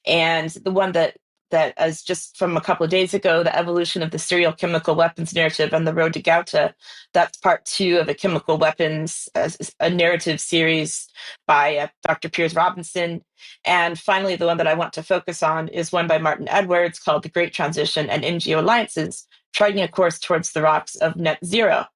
And the one that is just from a couple of days ago, The Evolution of the Serial Chemical Weapons Narrative and the Road to Gauta. That's part 2 of a chemical weapons, a narrative series by Dr. Piers Robinson. And finally, the one that I want to focus on is one by Martin Edwards called The Great Transition and NGO Alliances, Charting a Course Towards the Rocks of Net Zero.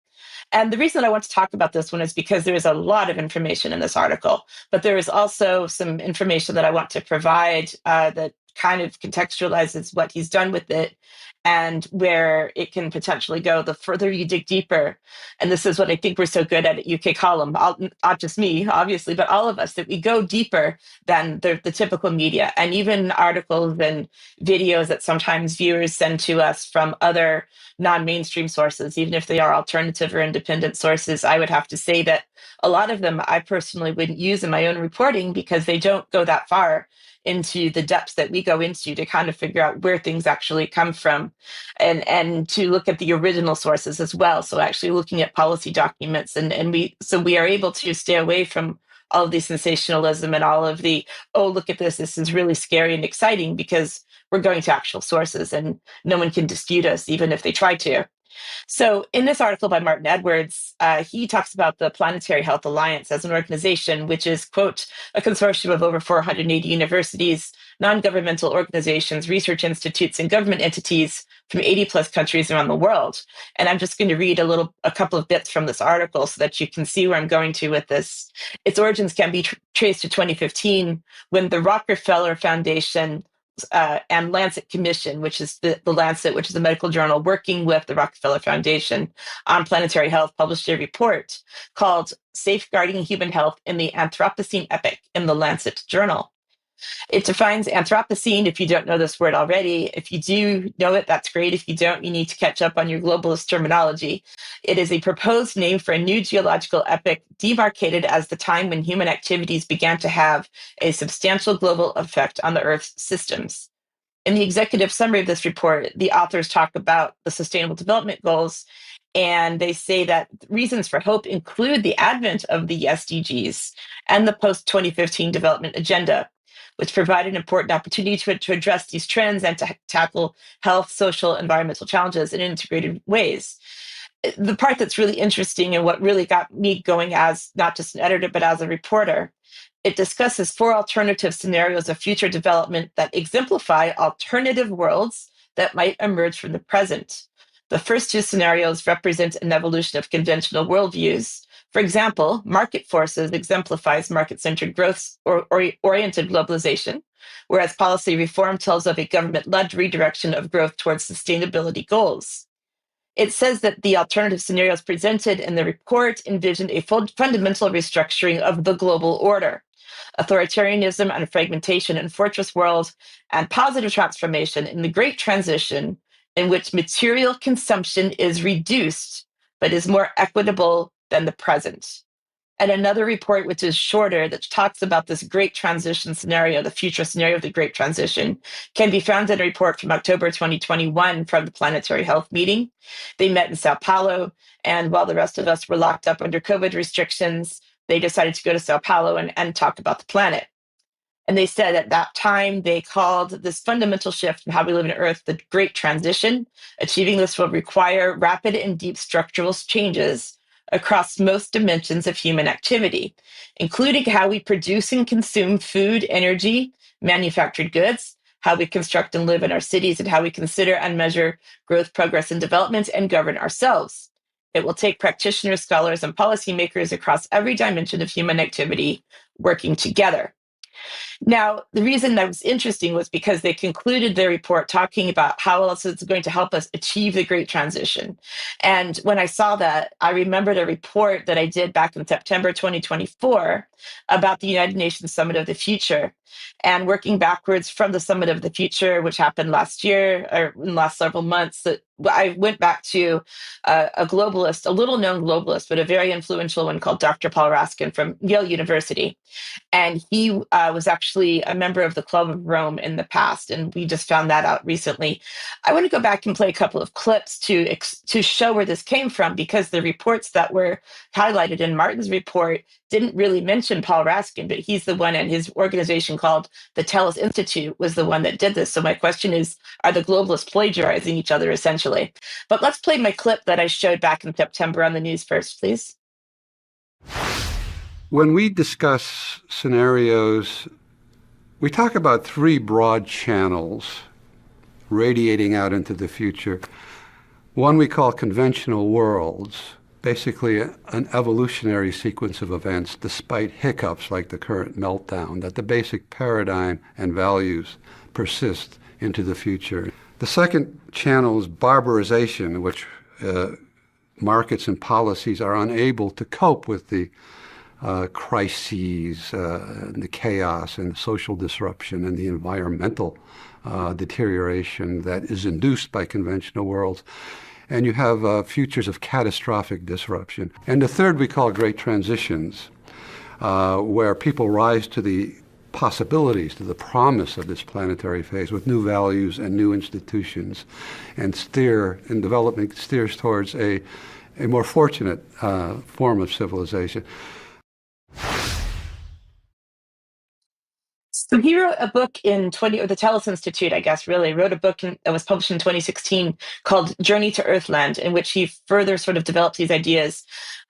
And the reason that I want to talk about this one is because there is a lot of information in this article, but there is also some information that I want to provide that kind of contextualizes what he's done with it and where it can potentially go the further you dig deeper. And this is what I think we're so good at UK Column, not just me, obviously, but all of us, that we go deeper than the typical media. And even articles and videos that sometimes viewers send to us from other non-mainstream sources, even if they are alternative or independent sources, I would have to say that a lot of them I personally wouldn't use in my own reporting because they don't go that far into the depths that we go into to kind of figure out where things actually come from, and to look at the original sources as well. So actually looking at policy documents, and we are able to stay away from all of the sensationalism and all of the, oh, look at this is really scary and exciting, because we're going to actual sources and no one can dispute us, even if they try to. So in this article by Martin Edwards, he talks about the Planetary Health Alliance as an organization, which is, quote, a consortium of over 480 universities, non-governmental organizations, research institutes, and government entities from 80 plus countries around the world. And I'm just going to read a couple of bits from this article so that you can see where I'm going to with this. Its origins can be traced to 2015, when the Rockefeller Foundation and Lancet Commission, which is the Lancet, which is a medical journal working with the Rockefeller Foundation on planetary health, published a report called Safeguarding Human Health in the Anthropocene Epoch in the Lancet Journal. It defines Anthropocene, if you don't know this word already. If you do know it, that's great. If you don't, you need to catch up on your globalist terminology. It is a proposed name for a new geological epoch demarcated as the time when human activities began to have a substantial global effect on the Earth's systems. In the executive summary of this report, the authors talk about the Sustainable Development Goals, and they say that reasons for hope include the advent of the SDGs and the post-2015 development agenda, which provide an important opportunity to address these trends and to tackle health, social, environmental challenges in integrated ways. the part that's really interesting and what really got me going as not just an editor, but as a reporter, it discusses 4 alternative scenarios of future development that exemplify alternative worlds that might emerge from the present. The first 2 scenarios represent an evolution of conventional worldviews. For example, market forces exemplifies market-centered growth or oriented globalization, whereas policy reform tells of a government-led redirection of growth towards sustainability goals. It says that the alternative scenarios presented in the report envisioned a fundamental restructuring of the global order, authoritarianism and fragmentation in fortress world, and positive transformation in the great transition, in which material consumption is reduced but is more equitable than the present. And another report, which is shorter, that talks about this great transition scenario, the future scenario of the great transition, can be found in a report from October 2021 from the Planetary Health Meeting. They met in Sao Paulo, and while the rest of us were locked up under COVID restrictions, they decided to go to Sao Paulo and talk about the planet. And they said at that time, they called this fundamental shift in how we live on Earth the Great Transition. Achieving this will require rapid and deep structural changes across most dimensions of human activity, including how we produce and consume food, energy, manufactured goods, how we construct and live in our cities, and how we consider and measure growth, progress, and development, and govern ourselves. It will take practitioners, scholars, and policymakers across every dimension of human activity working together. Now, the reason that was interesting was because they concluded their report talking about how else it's going to help us achieve the Great Transition. And when I saw that, I remembered a report that I did back in September 2024 about the United Nations Summit of the Future. And working backwards from the Summit of the Future, which happened last year or in the last several months, that I went back to a globalist, a little known globalist, but a very influential one called Dr. Paul Raskin from Yale University. And he was actually a member of the Club of Rome in the past, and we just found that out recently. I want to go back and play a couple of clips to show where this came from, because the reports that were highlighted in Martin's report didn't really mention Paul Raskin, but he's the one, and his organization called the Tellus Institute was the one that did this. So my question is, are the globalists plagiarizing each other essentially? But let's play my clip that I showed back in September on the news first, please. When we discuss scenarios, we talk about 3 broad channels radiating out into the future. One we call conventional worlds, basically an evolutionary sequence of events despite hiccups like the current meltdown, that the basic paradigm and values persist into the future. The second channel is barbarization, in which markets and policies are unable to cope with the crises, and the chaos and social disruption and the environmental deterioration that is induced by conventional worlds. And you have futures of catastrophic disruption. And the third we call great transitions, where people rise to the possibilities, to the promise of this planetary phase with new values and new institutions, and development steers towards a more fortunate form of civilization. So he wrote a book in the Tellus Institute, I guess, really wrote a book that was published in 2016 called Journey to Earthland, in which he further sort of developed these ideas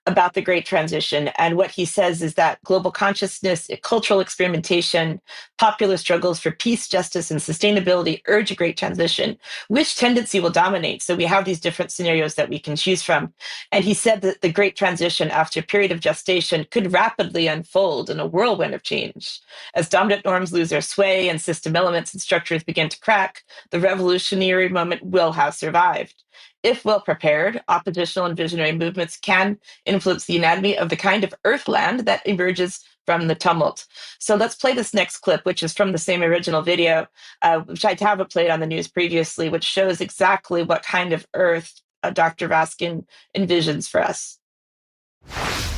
about the Great Transition. And what he says is that global consciousness, cultural experimentation, popular struggles for peace, justice, and sustainability urge a great transition. Which tendency will dominate? So we have these different scenarios that we can choose from. And he said that the Great Transition, after a period of gestation, could rapidly unfold in a whirlwind of change. As dominant norms lose their sway and system elements and structures begin to crack, the revolutionary moment will have survived. If well prepared, oppositional and visionary movements can influence the anatomy of the kind of earthland that emerges from the tumult. So let's play this next clip, which is from the same original video, which I haven't played on the news previously, which shows exactly what kind of earth Dr. Raskin envisions for us.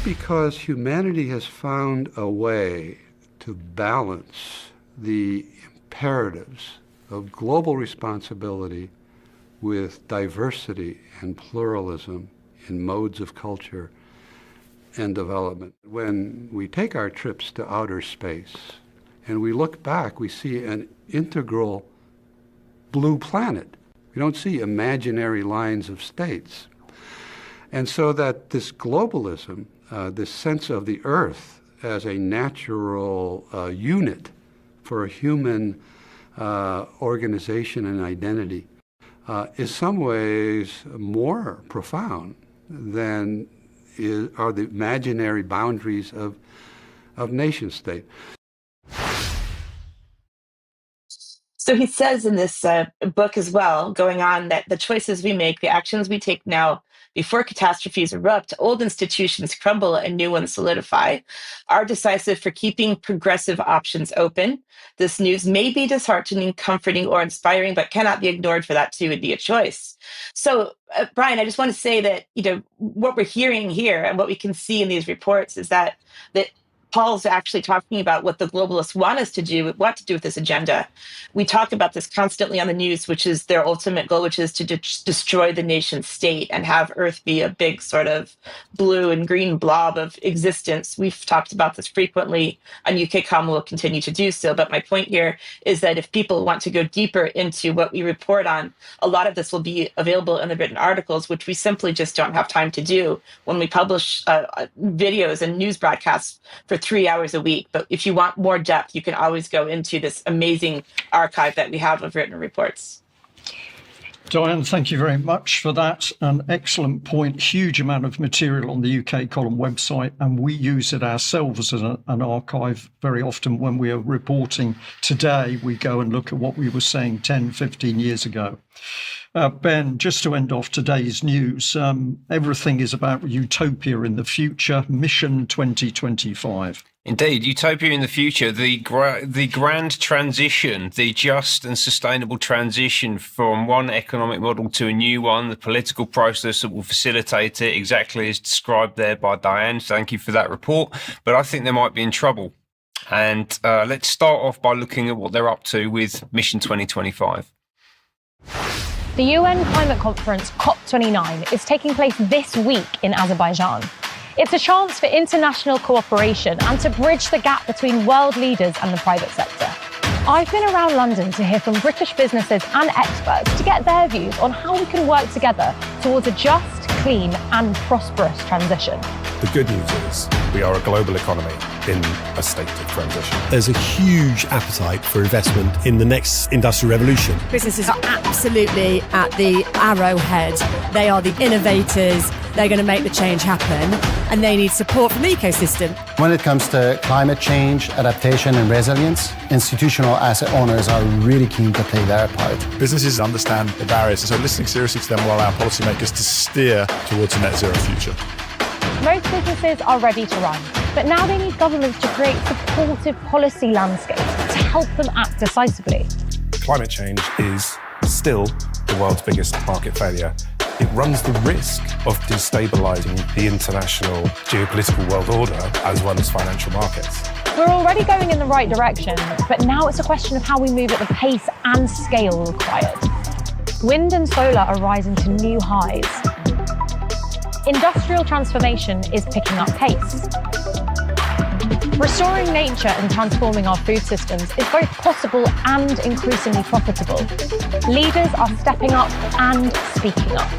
Because humanity has found a way to balance the imperatives of global responsibility with diversity and pluralism in modes of culture and development. When we take our trips to outer space and we look back, we see an integral blue planet. We don't see imaginary lines of states. And so that this globalism, this sense of the earth as a natural unit for a human organization and identity is some ways more profound than are the imaginary boundaries of nation state. So he says in this book as well, going on, that the choices we make, the actions we take now, before catastrophes erupt, old institutions crumble and new ones solidify, are decisive for keeping progressive options open. This news may be disheartening, comforting, or inspiring, but cannot be ignored, for that too would be a choice. So, Brian, I just want to say that, what we're hearing here and what we can see in these reports is that Paul's actually talking about what the globalists want to do with this agenda. We talk about this constantly on the news, which is their ultimate goal, which is to destroy the nation state and have Earth be a big sort of blue and green blob of existence. We've talked about this frequently on UK Com, will continue to do so. But my point here is that if people want to go deeper into what we report on, a lot of this will be available in the written articles, which we simply just don't have time to do when we publish videos and news broadcasts for 3 hours a week. But if you want more depth, you can always go into this amazing archive that we have of written reports. Diane, thank you very much for that. An excellent point. Huge amount of material on the UK Column website, and we use it ourselves as an archive very often. When we are reporting today, we go and look at what we were saying 10, 15 years ago. Ben, just to end off today's news, everything is about utopia in the future, Mission 2025. Indeed, utopia in the future, the grand transition, the just and sustainable transition from one economic model to a new one, the political process that will facilitate it, exactly as described there by Diane. Thank you for that report. But I think they might be in trouble. And let's start off by looking at what they're up to with Mission 2025. The UN climate conference COP29 is taking place this week in Azerbaijan. It's a chance for international cooperation and to bridge the gap between world leaders and the private sector. I've been around London to hear from British businesses and experts to get their views on how we can work together towards a just, clean and prosperous transition. The good news is we are a global economy in a state of transition. There's a huge appetite for investment in the next industrial revolution. Businesses are absolutely at the arrowhead. They are the innovators. They're going to make the change happen, and they need support from the ecosystem. When it comes to climate change, adaptation and resilience, institutional asset owners are really keen to play their part. Businesses understand the barriers, and so listening seriously to them will allow policymakers to steer towards a net zero future. Most businesses are ready to run, but now they need governments to create supportive policy landscapes to help them act decisively. Climate change is still the world's biggest market failure. It runs the risk of destabilising the international geopolitical world order as well as financial markets. We're already going in the right direction, but now it's a question of how we move at the pace and scale required. Wind and solar are rising to new highs. Industrial transformation is picking up pace. Restoring nature and transforming our food systems is both possible and increasingly profitable. Leaders are stepping up and speaking up.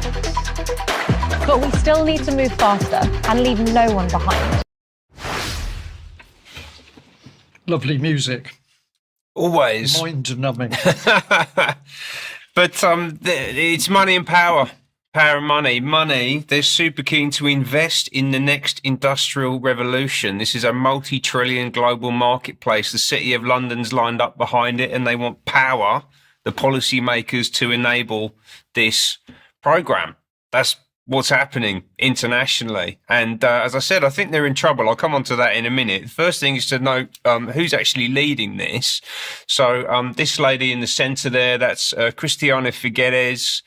But we still need to move faster and leave no one behind. Lovely music. Always. Mind-numbing. But it's money and power. Power and money, they're super keen to invest in the next industrial revolution. This is a multi-trillion global marketplace. The City of London's lined up behind it, and they want power, the policymakers, to enable this program. That's what's happening internationally. And as I said, I think they're in trouble. I'll come on to that in a minute. The first thing is to note who's actually leading this. So this lady in the centre there, that's Christiana Figueres.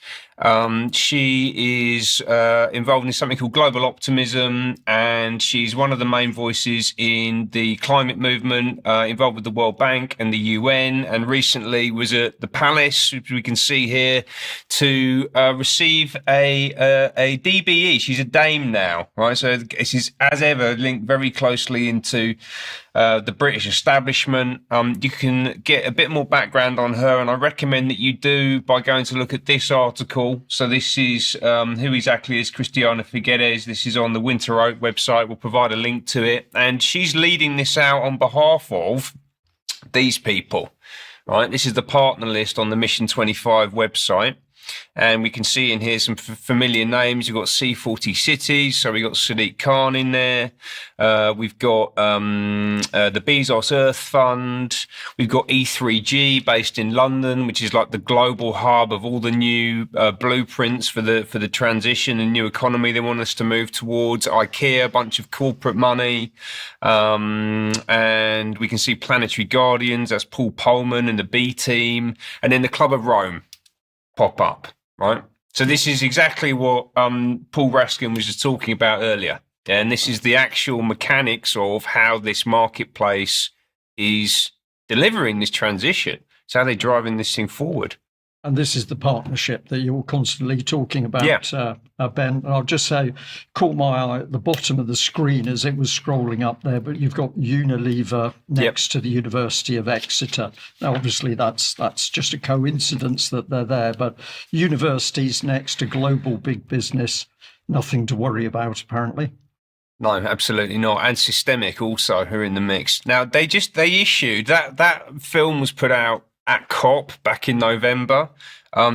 She is involved in something called Global Optimism, and she's one of the main voices in the climate movement, involved with the World Bank and the UN, and recently was at the Palace, which we can see here, to receive a DBE. She's a dame now, right? So this is, as ever, linked very closely into the British establishment. You can get a bit more background on her, and I recommend that you do by going to look at this article. So this is who exactly is Christiana Figueres. This is on the Winter Oak website. We'll provide a link to it. And she's leading this out on behalf of these people, right? This is the partner list on the Mission 25 website. And we can see in here some familiar names. You've got C40 Cities, so we've got Sadiq Khan in there. We've got the Bezos Earth Fund. We've got E3G based in London, which is like the global hub of all the new blueprints for the transition and new economy they want us to move towards. IKEA, a bunch of corporate money. And we can see Planetary Guardians, that's Paul Pullman and the B team. And then the Club of Rome pop up, right? So this is exactly what Paul Raskin was just talking about earlier. And this is the actual mechanics of how this marketplace is delivering this transition. It's how they're driving this thing forward. And this is the partnership that you're constantly talking about, Ben. And I'll just say, caught my eye at the bottom of the screen as it was scrolling up there, but you've got Unilever next to the University of Exeter. Now, obviously, that's just a coincidence that they're there, but universities next to global big business, nothing to worry about, apparently. No, absolutely not. And Systemic also who are in the mix. Now, they issued, that film was put out at COP back in November.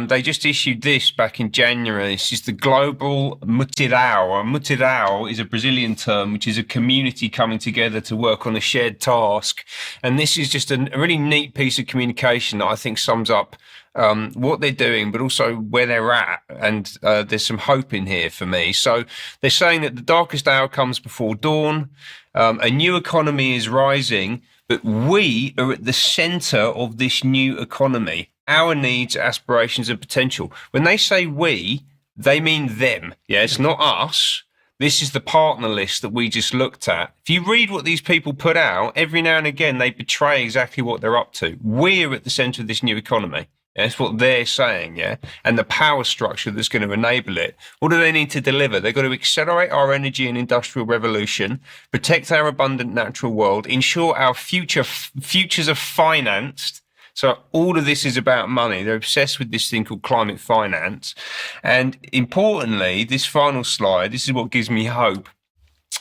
They just issued this back in January. This is the Global Mutirão. Mutirão is a Brazilian term, which is a community coming together to work on a shared task. And this is just a really neat piece of communication that I think sums up what they're doing, but also where they're at. And there's some hope in here for me. So they're saying that the darkest hour comes before dawn. A new economy is rising, but we are at the center of this new economy. Our needs, aspirations, and potential. When they say we, they mean them. Yeah, it's not us. This is the partner list that we just looked at. If you read what these people put out, every now and again, they betray exactly what they're up to. We're at the center of this new economy. Yeah, that's what they're saying, yeah? And the power structure that's going to enable it. What do they need to deliver? They've got to accelerate our energy and industrial revolution, protect our abundant natural world, ensure our futures are financed. So all of this is about money. They're obsessed with this thing called climate finance. And importantly, this final slide, this is what gives me hope,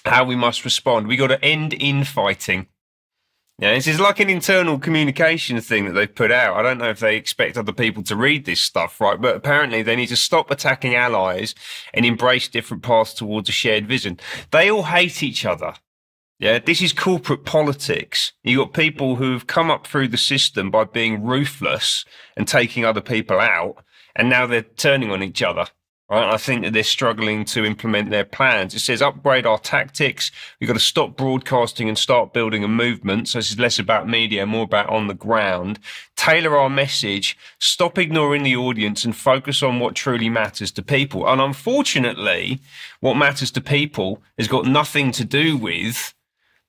how we must respond. We got to end infighting. Yeah, this is like an internal communication thing that they've put out. I don't know if they expect other people to read this stuff, right? But apparently they need to stop attacking allies and embrace different paths towards a shared vision. They all hate each other. Yeah, this is corporate politics. You've got people who've come up through the system by being ruthless and taking other people out, and now they're turning on each other. Right? I think that they're struggling to implement their plans. It says upgrade our tactics. We've got to stop broadcasting and start building a movement. So this is less about media, more about on the ground. Tailor our message, stop ignoring the audience and focus on what truly matters to people. And unfortunately, what matters to people has got nothing to do with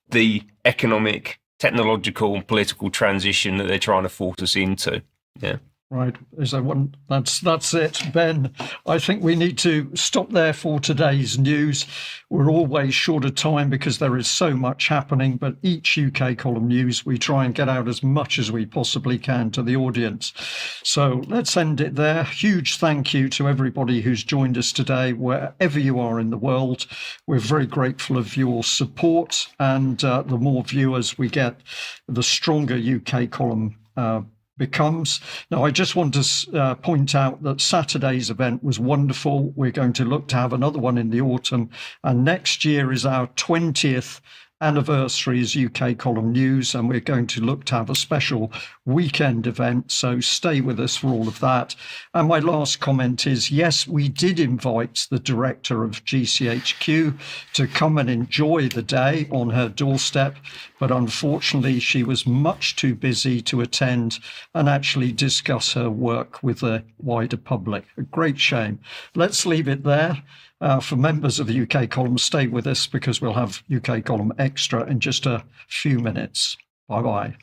the economic, technological and political transition that they're trying to force us into. Yeah. Right. That's it, Ben. I think we need to stop there for today's news. We're always short of time because there is so much happening, but each UK column news, we try and get out as much as we possibly can to the audience. So let's end it there. Huge thank you to everybody who's joined us today, wherever you are in the world. We're very grateful of your support, and the more viewers we get, the stronger UK column becomes. Now, I just want to point out that Saturday's event was wonderful. We're going to look to have another one in the autumn, and next year is our 20th anniversary as UK Column News, and we're going to look to have a special weekend event, so stay with us for all of that. And my last comment is, yes, we did invite the director of GCHQ to come and enjoy the day on her doorstep, but unfortunately she was much too busy to attend and actually discuss her work with the wider public. A great shame. Let's leave it there. For members of the UK Column, stay with us because we'll have UK Column Extra in just a few minutes. Bye-bye.